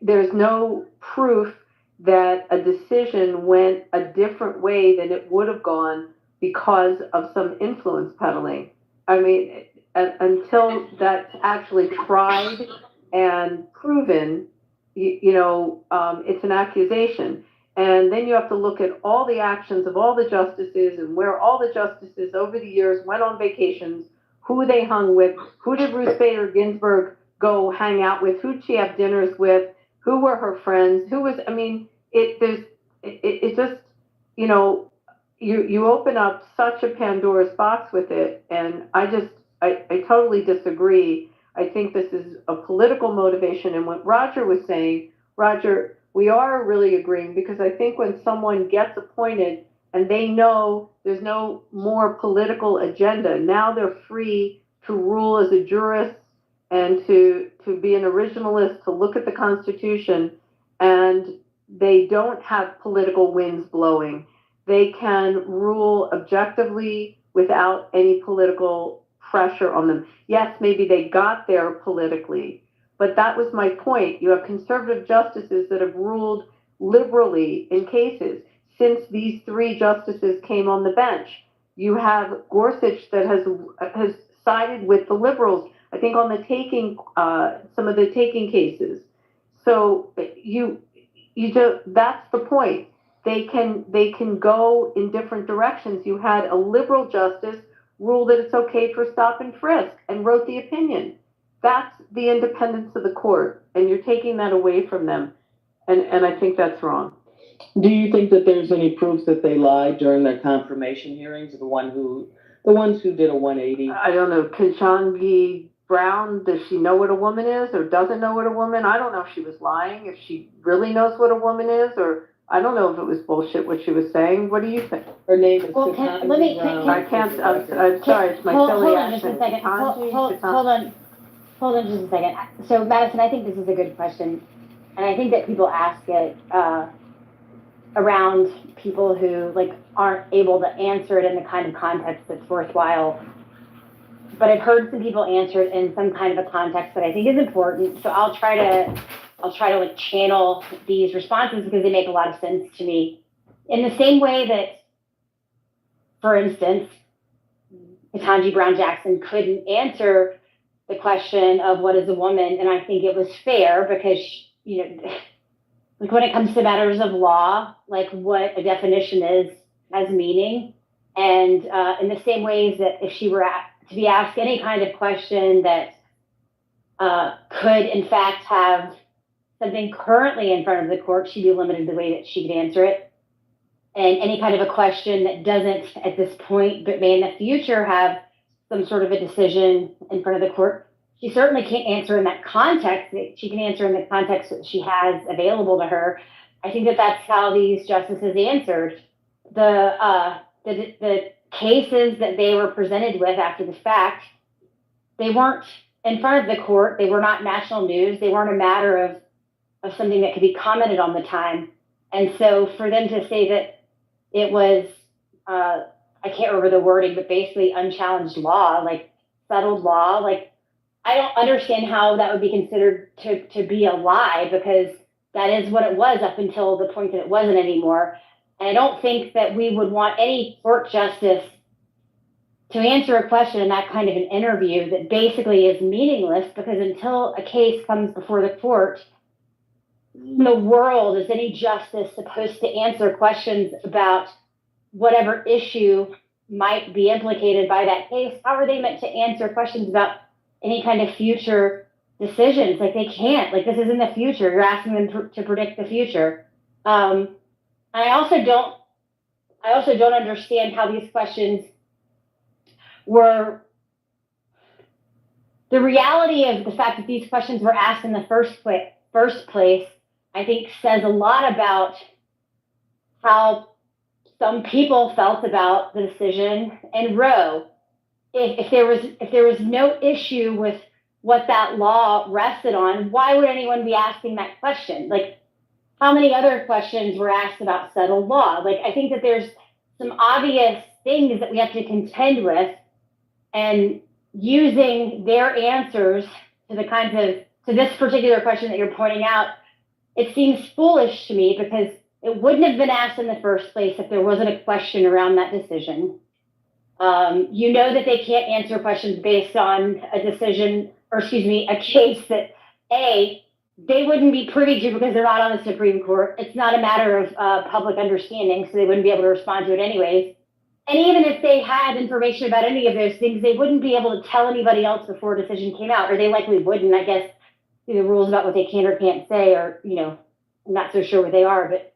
there's no proof that a decision went a different way than it would have gone because of some influence peddling. I mean, until that's actually tried and proven, it's an accusation. And then you have to look at all the actions of all the justices and where all the justices over the years went on vacations, who they hung with, who did Ruth Bader Ginsburg go hang out with, who'd she have dinners with, who were her friends, it just, you open up such a Pandora's box with it. And I totally disagree. I think this is a political motivation. And what Roger was saying, Roger, we are really agreeing, because I think when someone gets appointed and they know there's no more political agenda, now they're free to rule as a jurist and to be an originalist, to look at the Constitution, and they don't have political winds blowing. They can rule objectively without any political pressure on them. Yes, maybe they got there politically, but that was my point. You have conservative justices that have ruled liberally in cases since these three justices came on the bench. You have Gorsuch that has sided with the liberals, I think, on the taking, some of the taking cases. So that's the point. They can go in different directions. You had a liberal justice rule that it's okay for stop and frisk and wrote the opinion. That's the independence of the court, and you're taking that away from them. And I think that's wrong. Do you think that there's any proof that they lied during their confirmation hearings? The ones who did a 180? I don't know. Ketanji Brown, does she know what a woman is or doesn't know what a woman? I don't know if she was lying, if she really knows what a woman is, or I don't know if it was bullshit what she was saying. What do you think? Her name is Well, Ketanji Brown. I can't, I'm sorry, it's my silly accent. Hold on just a second. So, Madison, I think this is a good question. And I think that people ask it around people who aren't able to answer it in the kind of context that's worthwhile. But I've heard some people answer it in some kind of a context that I think is important. So I'll try to channel these responses because they make a lot of sense to me. In the same way that, for instance, Ketanji Brown Jackson couldn't answer the question of what is a woman, and I think it was fair because, when it comes to matters of law, what a definition is has meaning. And in the same ways that if she were to be asked any kind of question that could in fact have something currently in front of the court, she'd be limited the way that she could answer it. And any kind of a question that doesn't at this point, but may in the future have some sort of a decision in front of the court, she certainly can't answer in that context. She can answer in the context that she has available to her. I think that that's how these justices answered. The cases that they were presented with after the fact, they weren't in front of the court. They were not national news. They weren't a matter of something that could be commented on the time. And so for them to say that it was, I can't remember the wording, but basically unchallenged law, settled law, I don't understand how that would be considered to be a lie, because that is what it was up until the point that it wasn't anymore. And I don't think that we would want any court justice to answer a question in that kind of an interview that basically is meaningless, because until a case comes before the court, in the world is any justice supposed to answer questions about whatever issue might be implicated by that case? How are they meant to answer questions about any kind of future decisions? Like, they can't. Like, this is in the future. You're asking them to predict the future. And I also don't understand how these questions were. The reality of the fact that these questions were asked in the first place, I think, says a lot about how some people felt about the decision in Roe. If there was no issue with what that law rested on, why would anyone be asking that question? Like, how many other questions were asked about settled law? Like, I think that there's some obvious things that we have to contend with, and using their answers to this particular question that you're pointing out, it seems foolish to me, because it wouldn't have been asked in the first place if there wasn't a question around that decision. You know that they can't answer questions based on a case that they wouldn't be privy to because they're not on the Supreme Court. It's not a matter of public understanding, so they wouldn't be able to respond to it anyways. And even if they had information about any of those things, they wouldn't be able to tell anybody else before a decision came out, or they likely wouldn't. I guess the rules about what they can or can't say are, I'm not so sure what they are, but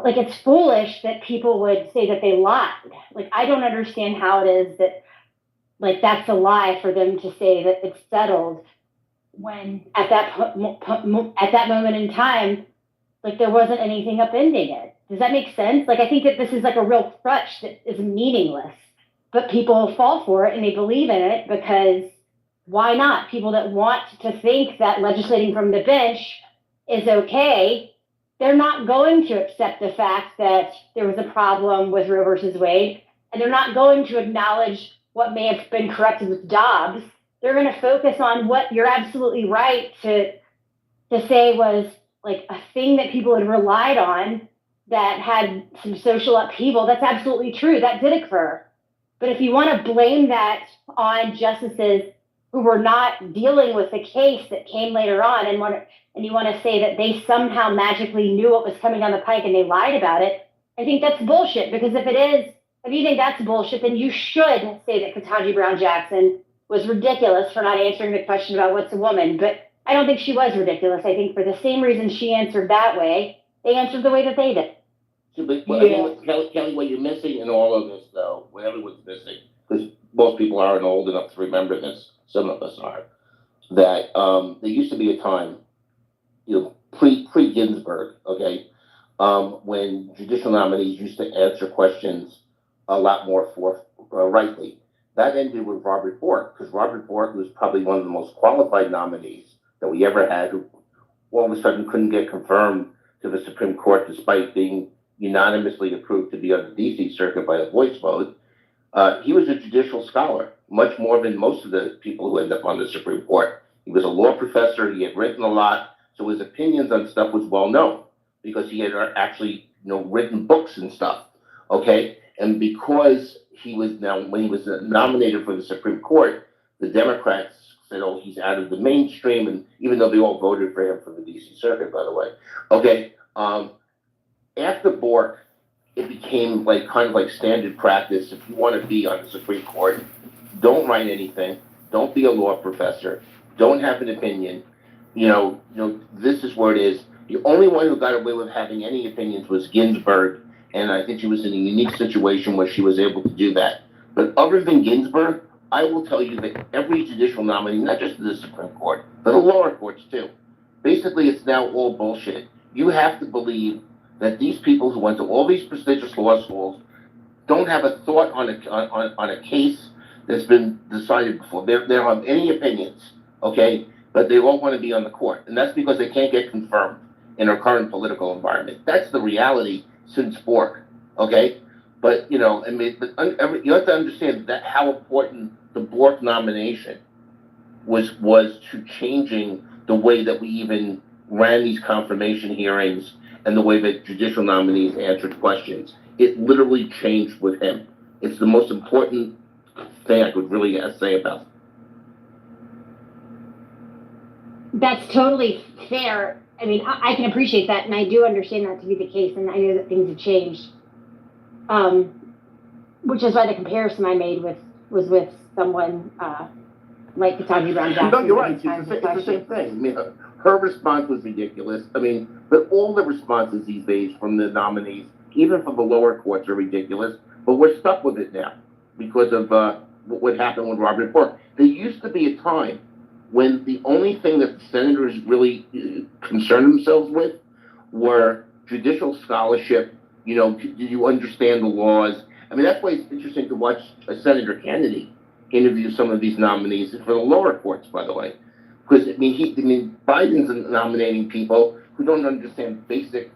like, it's foolish that people would say that they lied. Like, I don't understand how it is that, like, that's a lie for them to say that it's settled, when at that moment in time, like, there wasn't anything upending it. Does that make sense? Like, I think that this is like a real crutch that is meaningless, but people fall for it and they believe in it, because why not? People that want to think that legislating from the bench is okay, they're not going to accept the fact that there was a problem with Roe versus Wade, and they're not going to acknowledge what may have been corrected with Dobbs. They're going to focus on what you're absolutely right to say was like a thing that people had relied on that had some social upheaval. That's absolutely true. That did occur. But if you want to blame that on justices who were not dealing with the case that came later on, and you want to say that they somehow magically knew what was coming down the pike and they lied about it, I think that's bullshit. Because if you think that's bullshit, then you should say that Ketanji Brown Jackson was ridiculous for not answering the question about what's a woman. But I don't think she was ridiculous. I think for the same reason she answered that way, they answered the way that they did. So, but, I mean, Kelly, what you're missing in all of this, though, what everyone's missing, because most people aren't old enough to remember this, some of us are, that there used to be a time, pre-Ginsburg, okay, when judicial nominees used to answer questions a lot more forthrightly. That ended with Robert Bork, because Robert Bork was probably one of the most qualified nominees that we ever had, who all of a sudden couldn't get confirmed to the Supreme Court despite being unanimously approved to be on the D.C. Circuit by a voice vote. He was a judicial scholar, much more than most of the people who end up on the Supreme Court. He was a law professor. He had written a lot, so his opinions on stuff was well known because he had actually, written books and stuff. Okay, and because when he was nominated for the Supreme Court, the Democrats said, "Oh, he's out of the mainstream," and even though they all voted for him for the D.C. Circuit, by the way. Okay, after Bork, it became kind of standard practice. If you want to be on the Supreme Court, don't write anything, don't be a law professor, don't have an opinion. This is where it is. The only one who got away with having any opinions was Ginsburg, and I think she was in a unique situation where she was able to do that. But other than Ginsburg, I will tell you that every judicial nominee, not just to the Supreme Court, but the lower courts too, basically it's now all bullshit. You have to believe that these people who went to all these prestigious law schools don't have a thought on a case that's been decided before. They don't have any opinions, okay? But they all want to be on the court, and that's because they can't get confirmed in our current political environment. That's the reality since Bork, okay? But you have to understand that how important the Bork nomination was to changing the way that we even ran these confirmation hearings and the way that judicial nominees answered questions. It literally changed with him. It's the most important thing I could really say about it. That's totally fair. I mean, I can appreciate that, and I do understand that to be the case, and I know that things have changed. Which is why the comparison I made was with someone like Ketanji Brown Jackson. No, you're right. It's the same thing. I mean, her response was ridiculous. I mean, but all the responses these days from the nominees, even from the lower courts, are ridiculous. But we're stuck with it now because of what happened with Robert Bork. There used to be a time when the only thing that the senators really concerned themselves with were judicial scholarship. You know, do you understand the laws? I mean, that's why it's interesting to watch Senator Kennedy interview some of these nominees for the lower courts, by the way. Because, I mean, Biden's nominating people who don't understand basic,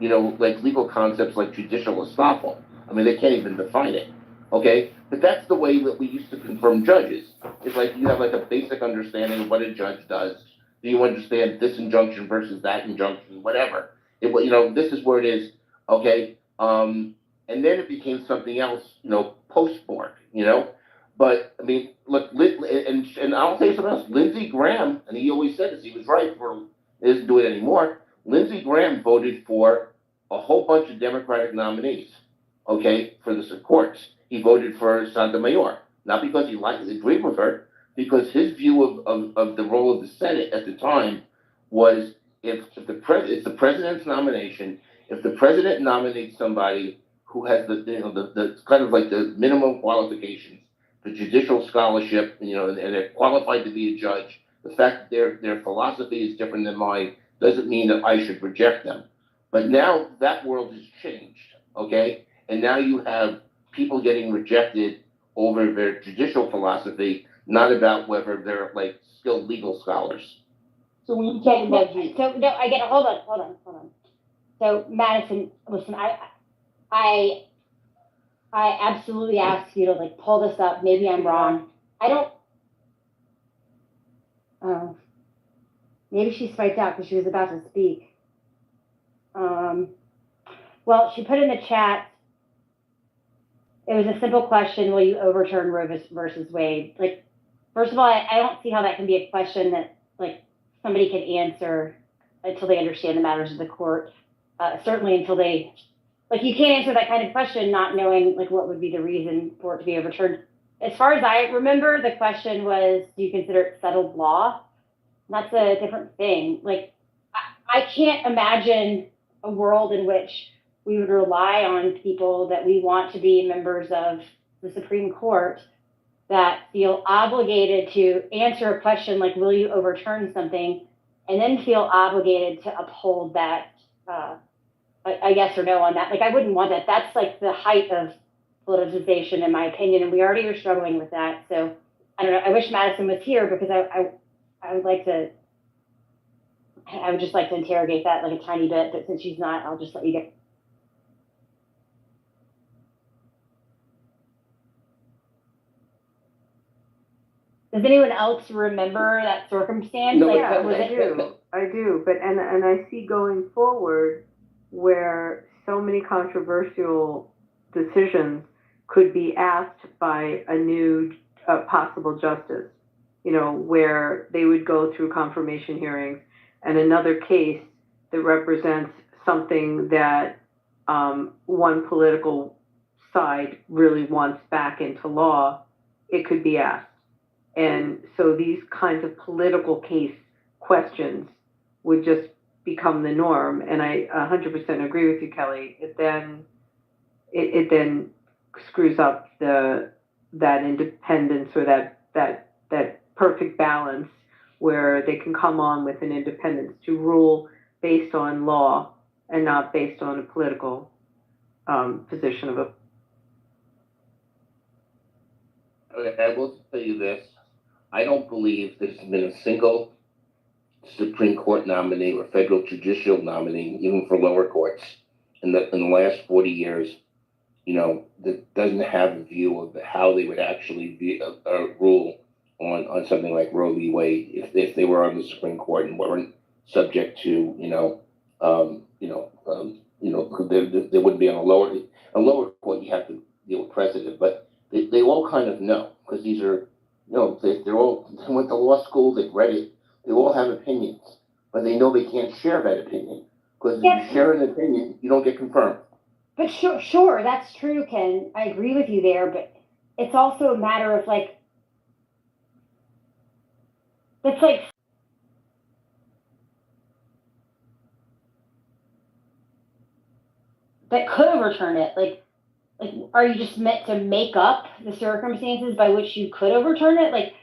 you know, like legal concepts like judicial estoppel. I mean, they can't even define it, okay? But that's the way that we used to confirm judges. It's like you have like a basic understanding of what a judge does. Do you understand this injunction versus that injunction, whatever? You know, this is where it is, okay? And then it became something else, you know, post-Bork, you know? But, I mean, look, and I'll tell you something else. Lindsey Graham, and he always said this, he was right, he doesn't do it anymore. Lindsey Graham voted for a whole bunch of Democratic nominees, okay, for the courts. He voted for Sotomayor, not because he agreed with her, because his view of the role of the Senate at the time was it's the president's nomination. If the president nominates somebody who has the kind of like the minimum qualifications, the judicial scholarship, you know, and they're qualified to be a judge, the fact that their philosophy is different than mine doesn't mean that I should reject them. But now that world has changed, okay? And now you have people getting rejected over their judicial philosophy, not about whether they're like skilled legal scholars. So when you talk about I get it. Hold on. So Madison, listen, I absolutely ask you to like pull this up. Maybe I'm wrong. I don't. Maybe she spiked out because she was about to speak. Well, she put in the chat. It was a simple question: will you overturn Roe versus Wade? Like, first of all, I don't see how that can be a question that like somebody can answer until they understand the matters of the court. Certainly until they. Like, you can't answer that kind of question not knowing, like, what would be the reason for it to be overturned. As far as I remember, the question was, do you consider it settled law? That's a different thing. Like, I can't imagine a world in which we would rely on people that we want to be members of the Supreme Court that feel obligated to answer a question like, will you overturn something, and then feel obligated to uphold that a yes or no on that. Like, I wouldn't want that. That's like the height of politicization, in my opinion, and we already are struggling with that. So I don't know. I wish Madison was here because I would like to. I would just like to interrogate that like a tiny bit, but since she's not, I'll just let you get. Does anyone else remember that circumstance? No, like, yeah, was I do. But and I see going forward where so many controversial decisions could be asked by a new possible justice, you know, where they would go through confirmation hearings, and another case that represents something that one political side really wants back into law, it could be asked. And so these kinds of political case questions would just become the norm. And I 100% agree with you, Kelly. It then screws up that independence or that perfect balance where they can come on with an independence to rule based on law and not based on a political position of a. I will tell you this. I don't believe there's been a single Supreme Court nominee or federal judicial nominee, even for lower courts, in the last 40 years, you know, that doesn't have a view of how they would actually rule on something like Roe v. Wade if they were on the Supreme Court and weren't subject to they wouldn't be on a lower court. You have to deal with precedent, but they all kind of know because these are they're all they went to law school, they've read it, they all have opinions, but they know they can't share that opinion because if you share an opinion, you don't get confirmed. But sure, that's true, Ken. I agree with you there, but it's also a matter of like, it's like that could overturn it. Like, are you just meant to make up the circumstances by which you could overturn it? Like,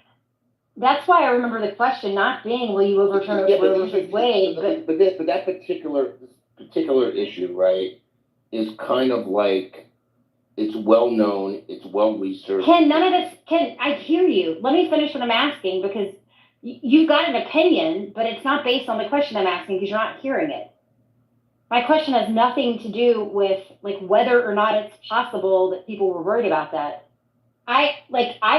that's why I remember the question not being, will you overturn Roe versus Wade? But that particular issue, right, is kind of like, it's well known, it's well researched. Ken, I hear you. Let me finish what I'm asking because you've got an opinion, but it's not based on the question I'm asking because you're not hearing it. My question has nothing to do with like whether or not it's possible that people were worried about that. I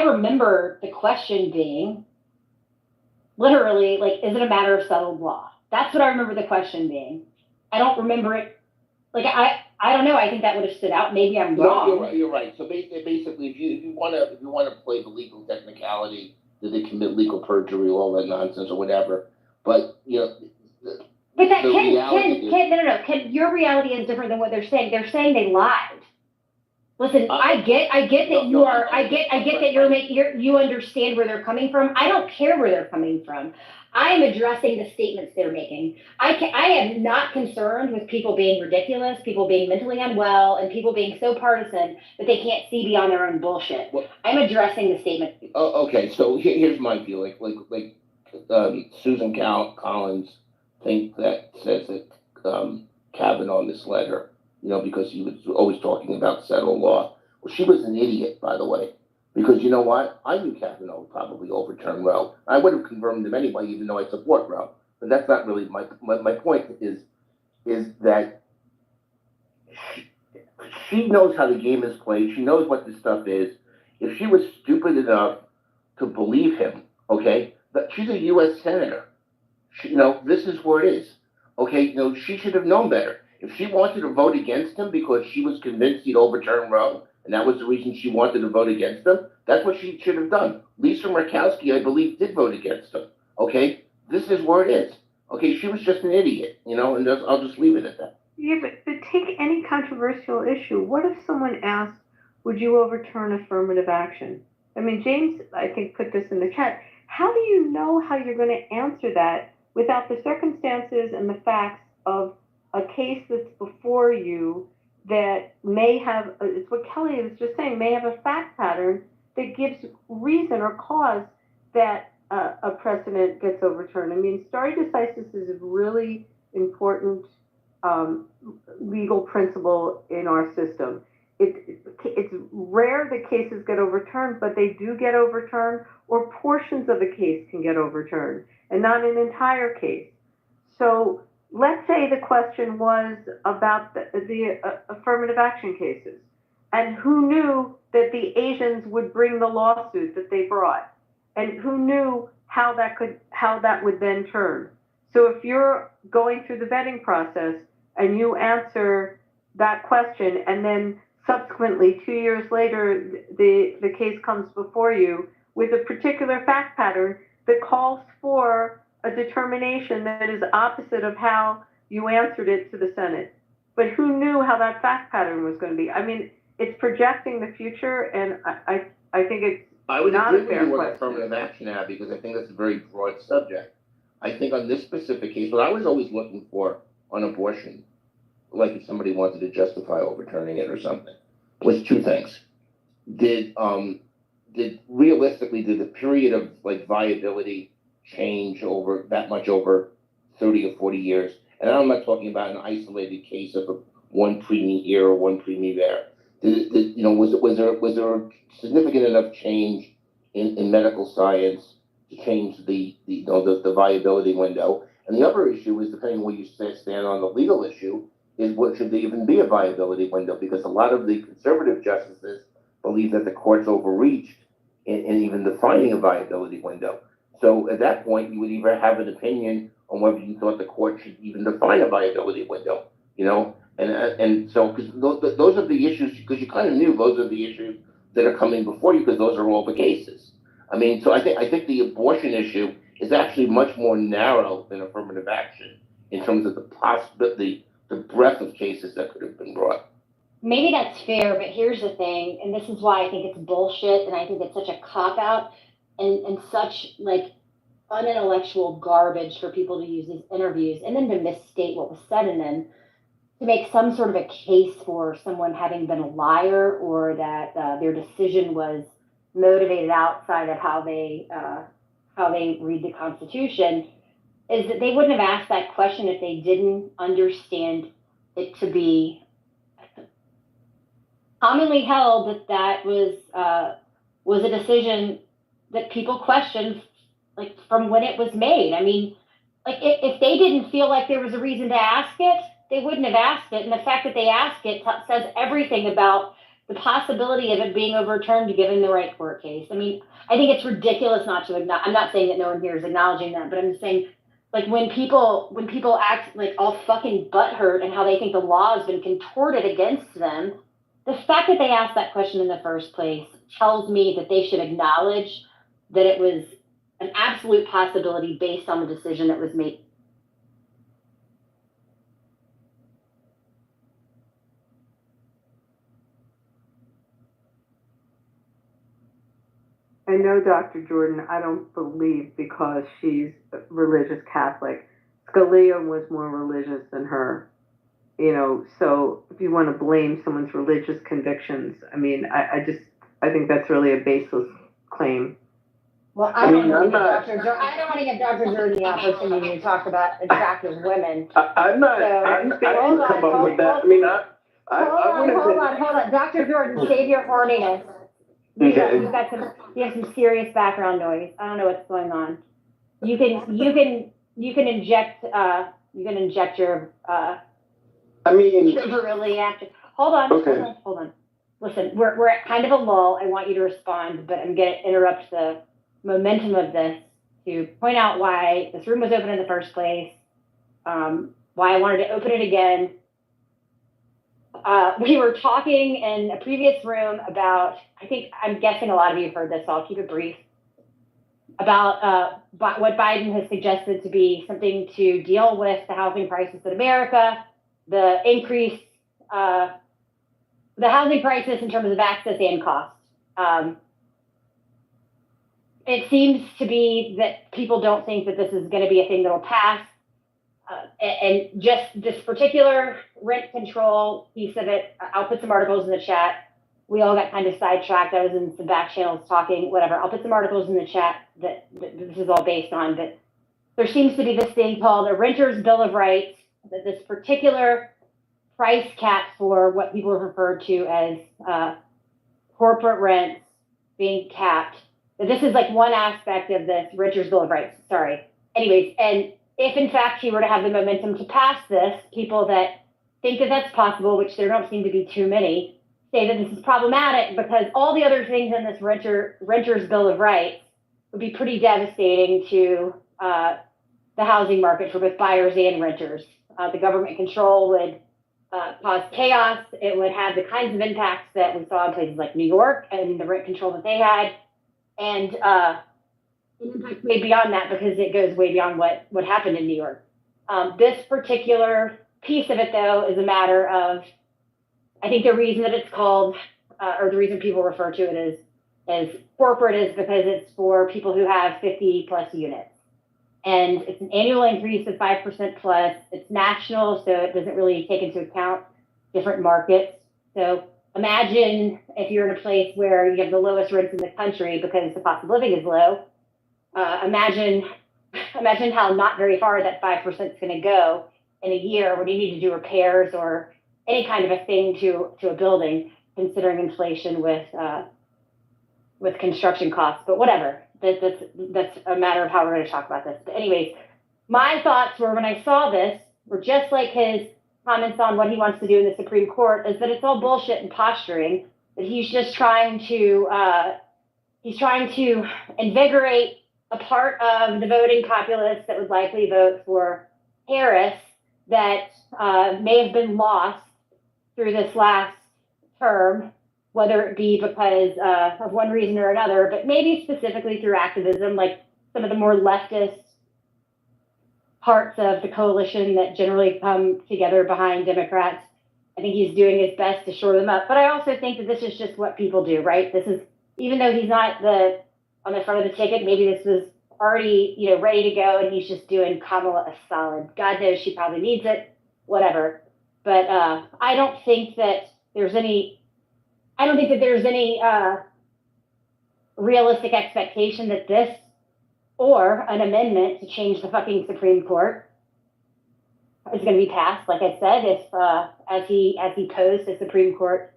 remember the question being literally like, is it a matter of settled law? That's what I remember the question being. I don't remember it. Like I don't know. I think that would have stood out. Maybe I'm wrong. No, you're right. So basically, if you want to play the legal technicality, that they commit legal perjury, all that nonsense or whatever, but But that Ken, your reality is different than what they're saying. They're saying they lied. Listen, I get that you are. I get that you understand where they're coming from. I don't care where they're coming from. I am addressing the statements they're making. I am not concerned with people being ridiculous, people being mentally unwell, and people being so partisan that they can't see beyond their own bullshit. Well, I'm addressing the statement. Oh, okay. So here's my view. Like Susan Collins says that Kavanaugh misled her, because he was always talking about settled law. Well, she was an idiot, by the way, because you know what? I knew Kavanaugh would probably overturn Roe. I would have confirmed him anyway, even though I support Roe. But that's not really my point. Is that she knows how the game is played. She knows what this stuff is. If she was stupid enough to believe him, okay, but she's a U.S. senator. This is where it is. Okay, she should have known better. If she wanted to vote against him because she was convinced he'd overturn Roe, and that was the reason she wanted to vote against him, that's what she should have done. Lisa Murkowski, I believe, did vote against him. Okay, this is where it is. Okay, she was just an idiot, and I'll just leave it at that. Yeah, but take any controversial issue. What if someone asked, would you overturn affirmative action? I mean, James, I think, put this in the chat. How do you know how you're going to answer that without the circumstances and the facts of a case that's before you that may have, it's what Kelly was just saying, may have a fact pattern that gives reason or cause that a precedent gets overturned? I mean, stare decisis is a really important legal principle in our system. It's rare that cases get overturned, but they do get overturned, or portions of a case can get overturned, and not an entire case. So let's say the question was about the affirmative action cases, and who knew that the Asians would bring the lawsuit that they brought, and who knew how that would then turn. So if you're going through the vetting process and you answer that question, and then subsequently 2 years later the case comes before you with a particular fact pattern that calls for a determination that is opposite of how you answered it to the Senate. But who knew how that fact pattern was going to be? I mean, it's projecting the future, and I think it's I would not agree a fair with you on question. affirmative action now, because I think that's a very broad subject. I think on this specific case, what I was always looking for on abortion, like if somebody wanted to justify overturning it or something, was two things. Did realistically the period of like viability change over that much over 30 or 40 years? And I'm not talking about an isolated case of one preemie here or one preemie there. Was there a significant enough change in medical science to change the viability window? And the other issue is, depending on where you stand on the legal issue, is what should there even be a viability window? Because a lot of the conservative justices believe that the court's overreached in even defining a viability window. So at that point, you would either have an opinion on whether you thought the court should even define a viability window, and so because those are the issues, because you kind of knew those are the issues that are coming before you, because those are all the cases. I mean, so I think the abortion issue is actually much more narrow than affirmative action in terms of the breadth of cases that could have been brought. Maybe that's fair, but here's the thing, and this is why I think it's bullshit, and I think it's such a cop out and such like unintellectual garbage for people to use these interviews and then to misstate what was said in them to make some sort of a case for someone having been a liar, or that their decision was motivated outside of how they read the Constitution, is that they wouldn't have asked that question if they didn't understand it to be commonly held that was a decision that people questioned, like, from when it was made. I mean, like, if they didn't feel like there was a reason to ask it, they wouldn't have asked it. And the fact that they asked it says everything about the possibility of it being overturned given the right court case. I mean, I think it's ridiculous not to acknowledge. I'm not saying that no one here is acknowledging that, but I'm just saying, like, when people act like all fucking butthurt and how they think the law has been contorted against them, the fact that they asked that question in the first place tells me that they should acknowledge that it was an absolute possibility based on the decision that was made. I know Dr. Jordan, I don't believe because she's a religious Catholic. Scalia was more religious than her. So if you want to blame someone's religious convictions, I mean, I think that's really a baseless claim. Well, I don't want to give Dr. Jordan the opportunity to talk about attractive women. I didn't come up with that. I mean, Hold on. Dr. Jordan, save your horniness. Okay. You have some serious background noise. I don't know what's going on. You can inject your really active. Hold on. Listen, we're at kind of a lull. I want you to respond, but I'm going to interrupt the momentum of this to point out why this room was open in the first place, why I wanted to open it again. We were talking in a previous room about, I'm guessing a lot of you have heard this, so I'll keep it brief, about what Biden has suggested to be something to deal with the housing crisis in America, the increase, the housing crisis in terms of access and cost. It seems to be that people don't think that this is going to be a thing that will pass. And just this particular rent control piece of it, I'll put some articles in the chat. We all got kind of sidetracked. I was in some back channels talking, whatever. I'll put some articles in the chat that this is all based on. But there seems to be this thing called a renter's bill of rights, that this particular price cap for what people have referred to as corporate rents being capped. That this is like one aspect of this renter's bill of rights. Sorry. Anyways, and if in fact he were to have the momentum to pass this, people that think that that's possible, which there don't seem to be too many, say that this is problematic because all the other things in this renter's bill of rights would be pretty devastating to the housing market for both buyers and renters. The government control would cause chaos. It would have the kinds of impacts that we saw in places like New York and the rent control that they had, and impact way beyond that because it goes way beyond what happened in New York. This particular piece of it, though, is a matter of, I think the reason that it's called, or the reason people refer to it as corporate is because it's for people who have 50 plus units. And it's an annual increase of 5% plus. It's national, so it doesn't really take into account different markets. So imagine if you're in a place where you have the lowest rents in the country because the cost of living is low. Imagine how not very far that 5% is going to go in a year when you need to do repairs or any kind of a thing to a building, considering inflation with construction costs. But whatever, that's a matter of how we're going to talk about this. But anyways, my thoughts were when I saw this were just like his comments on what he wants to do in the Supreme Court, is that it's all bullshit and posturing, that he's just trying to he's trying to invigorate a part of the voting populace that would likely vote for Harris that may have been lost through this last term, whether it be because of one reason or another, but maybe specifically through activism, like some of the more leftist parts of the coalition that generally come together behind Democrats. I think he's doing his best to shore them up. But I also think that this is just what people do, right? This is, even though he's not on the front of the ticket, maybe this was already, ready to go, and he's just doing Kamala a solid. God knows she probably needs it, whatever. But I don't think that there's any realistic expectation that this or an amendment to change the fucking Supreme Court is going to be passed. Like I said, if as he posed the Supreme Court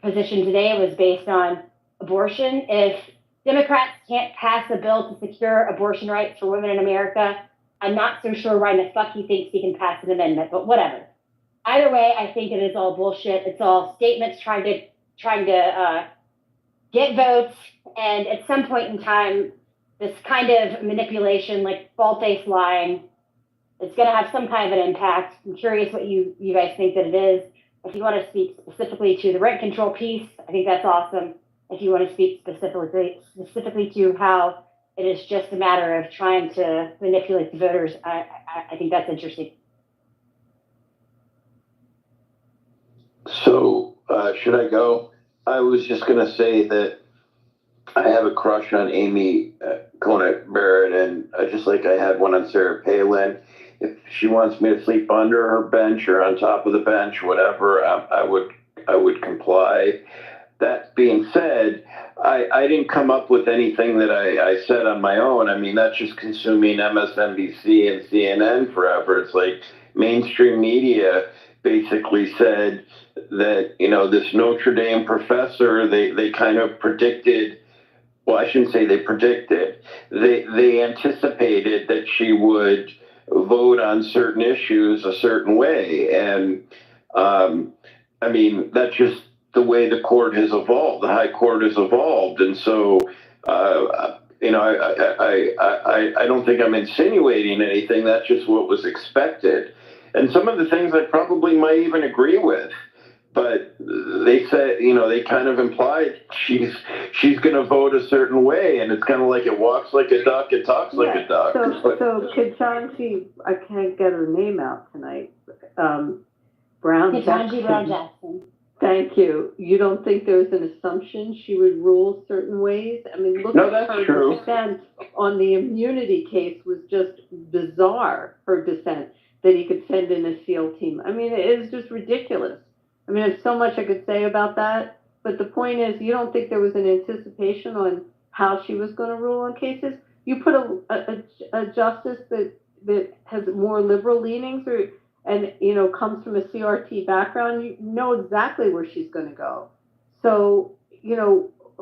position today was based on abortion, if Democrats can't pass a bill to secure abortion rights for women in America, I'm not so sure why the fuck he thinks he can pass an amendment, but whatever. Either way, I think it is all bullshit. It's all statements trying to get votes, and at some point in time, this kind of manipulation, like bald-faced lying, it's going to have some kind of an impact. I'm curious what you guys think that it is. If you want to speak specifically to the rent control piece, I think that's awesome. If you want to speak specifically to how it is just a matter of trying to manipulate the voters, I think that's interesting. So, should I go? I was just going to say that I have a crush on Amy Coney Barrett, and just like I had one on Sarah Palin. If she wants me to sleep under her bench or on top of the bench, whatever, I would comply. That being said, I didn't come up with anything that I said on my own. I mean, that's just consuming MSNBC and CNN forever. It's like mainstream media basically said that, this Notre Dame professor, they kind of predicted, well, I shouldn't say they predicted, they anticipated that she would vote on certain issues a certain way. And, I mean, that's just the way the court has evolved, the high court has evolved. And so, I don't think I'm insinuating anything. That's just what was expected. And some of the things I probably might even agree with. But they said, they kind of implied she's going to vote a certain way, and it's kind of like it walks like a duck, it talks like a duck. So Ketanji, I can't get her name out tonight. Brown Jackson. Thank you. You don't think there's an assumption she would rule certain ways? I mean, look at her dissent on the immunity case was just bizarre, her dissent, that he could send in a SEAL team. I mean, it is just ridiculous. I mean, there's so much I could say about that, but the point is, you don't think there was an anticipation on how she was going to rule on cases? You put a justice that has more liberal leanings and comes from a CRT background, you know exactly where she's going to go. So,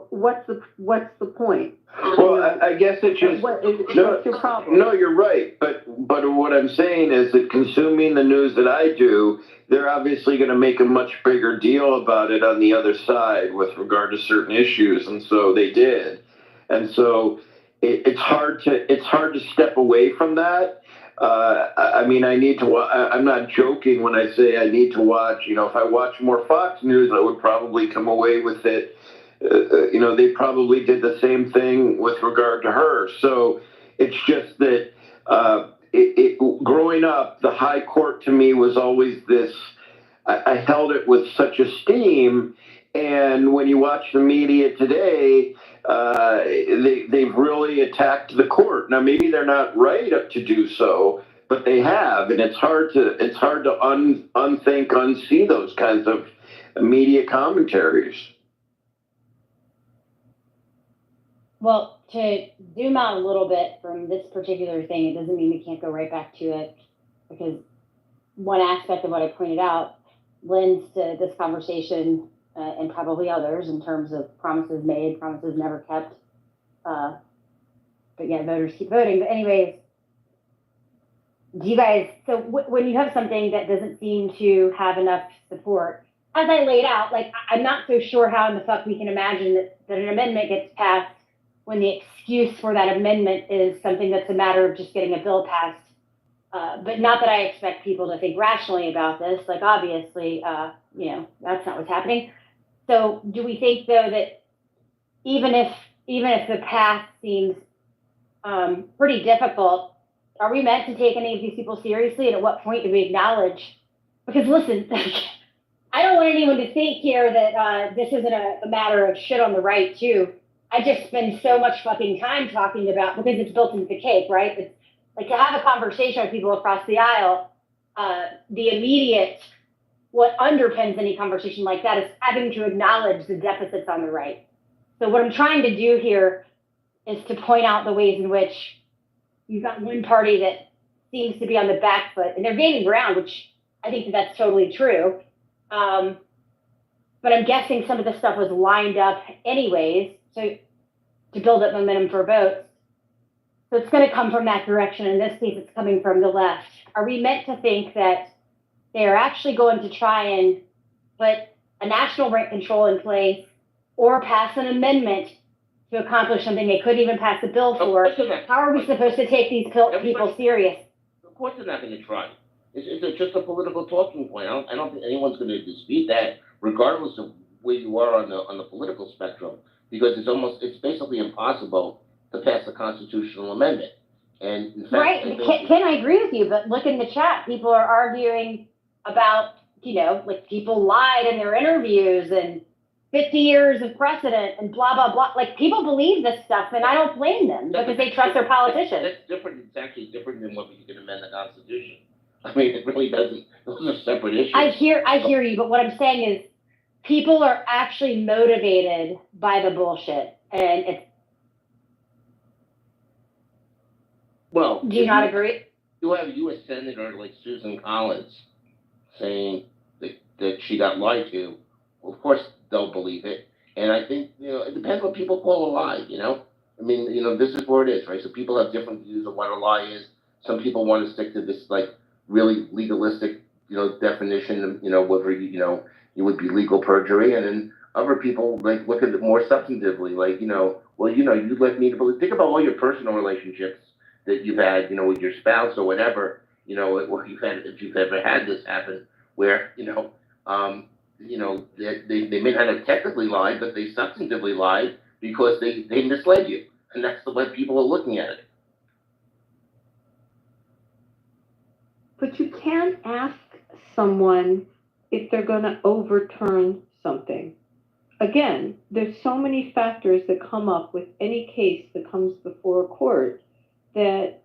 what's the point? Well, I guess it just what's your problem? No, you're right. But what I'm saying is that consuming the news that I do, they're obviously going to make a much bigger deal about it on the other side with regard to certain issues, and so they did. And so it's hard to step away from that. I mean, I'm not joking when I say I need to watch. If I watch more Fox News, I would probably come away with it. They probably did the same thing with regard to her. So it's just that growing up, the high court to me was always this. I held it with such esteem. And when you watch the media today, they've really attacked the court. Now, maybe they're not right to do so, but they have, and it's hard to unsee those kinds of media commentaries. Well, to zoom out a little bit from this particular thing, it doesn't mean we can't go right back to it, because one aspect of what I pointed out lends to this conversation and probably others in terms of promises made, promises never kept. But yeah, voters keep voting. But anyways, do you guys, so when you have something that doesn't seem to have enough support, as I laid out, like, I'm not so sure how in the fuck we can imagine that an amendment gets passed when the excuse for that amendment is something that's a matter of just getting a bill passed. But not that I expect people to think rationally about this. Like, obviously, that's not what's happening. So do we think, though, that even if the path seems pretty difficult, are we meant to take any of these people seriously? And at what point do we acknowledge? Because listen, I don't want anyone to think here that this isn't a matter of shit on the right, too. I just spend so much fucking time talking about, because it's built into the cake, right? It's like, to have a conversation with people across the aisle, the immediate, what underpins any conversation like that is having to acknowledge the deficits on the right. So what I'm trying to do here is to point out the ways in which you've got one party that seems to be on the back foot, and they're gaining ground, which I think that's totally true. But I'm guessing some of this stuff was lined up anyways, so to build up momentum for votes. So it's going to come from that direction. In this case, it's coming from the left. Are we meant to think that they're actually going to try and put a national rent control in place or pass an amendment to accomplish something they couldn't even pass a bill for? How are we supposed to take these people serious? Of course they're not going to try. It's just a political talking point. I don't think anyone's going to dispute that, regardless of where you are on the political spectrum, because it's basically impossible to pass a constitutional amendment. And in fact, right, Ken, I agree with you, but look in the chat. People are arguing about, like, people lied in their interviews and 50 years of precedent and blah, blah, blah. Like, people believe this stuff, and I don't blame them because they trust their politicians. That's different. It's actually different than what you can amend the Constitution. I mean, it really doesn't. Those are separate issues. I hear you, but what I'm saying is people are actually motivated by the bullshit, and it's. Well, do you not agree? You have a U.S. Senator like Susan Collins saying that she got lied to. Well, of course, they'll believe it. And I think, it depends what people call a lie, I mean, this is where it is, right? So people have different views of what a lie is. Some people want to stick to this, like, really legalistic, definition of, whether, you would be legal perjury. And then other people, like, look at it more substantively, like, well, you let me believe. Think about all your personal relationships that you've had, with your spouse or whatever, if you've ever had this happen, where, they may not have technically lied, but they substantively lied because they misled you. And that's the way people are looking at it. But you can't ask someone if they're going to overturn something. Again, there's so many factors that come up with any case that comes before a court that,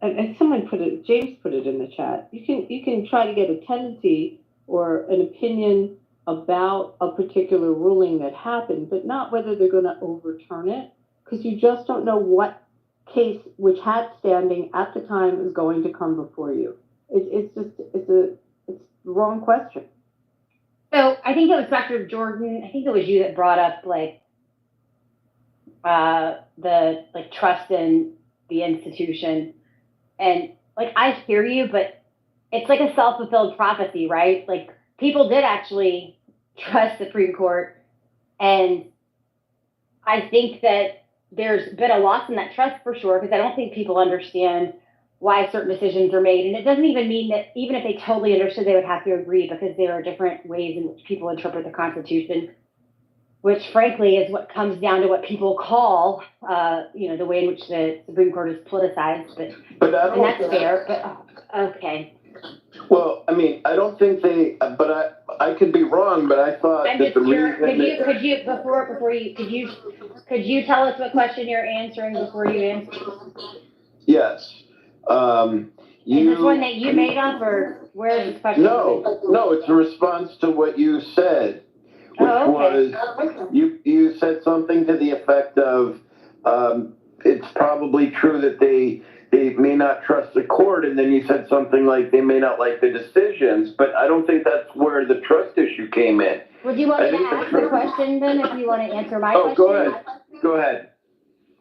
and someone James put it in the chat, you can try to get a tendency or an opinion about a particular ruling that happened, but not whether they're going to overturn it, because you just don't know what case which had standing at the time is going to come before you. It's the wrong question. So I think it was Dr. Jordan. I think it was you that brought up the trust in the institution, and I hear you, but it's like a self-fulfilled prophecy, right? Like, people did actually trust the Supreme Court, and I think that there's been a loss in that trust for sure, because I don't think people understand why certain decisions are made. And it doesn't even mean that even if they totally understood, they would have to agree, because there are different ways in which people interpret the Constitution, which frankly is what comes down to what people call, the way in which the Supreme Court is politicized. But and that's fair. But okay. Well, I mean, I don't think but I could be wrong, but I thought I'm that just curious. Could you tell us what question you're answering before you answer? Yes. Is this one that you made up, or where is this question? No, it's a response to what you said, which was you said something to the effect of it's probably true that they may not trust the court, and then you said something like they may not like the decisions, but I don't think that's where the trust issue came in. Would you want me to ask the question then, if you want to answer my question? Go ahead.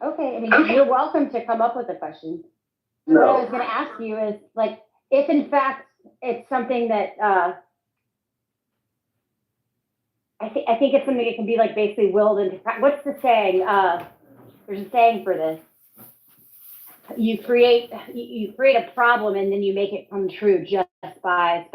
Okay, I mean, you're welcome to come up with a question. No. What I was going to ask you is, if in fact it's something that I think it's something that can be like basically willed into practice. What's the saying? There's a saying for this. You create a problem and then you make it come true just by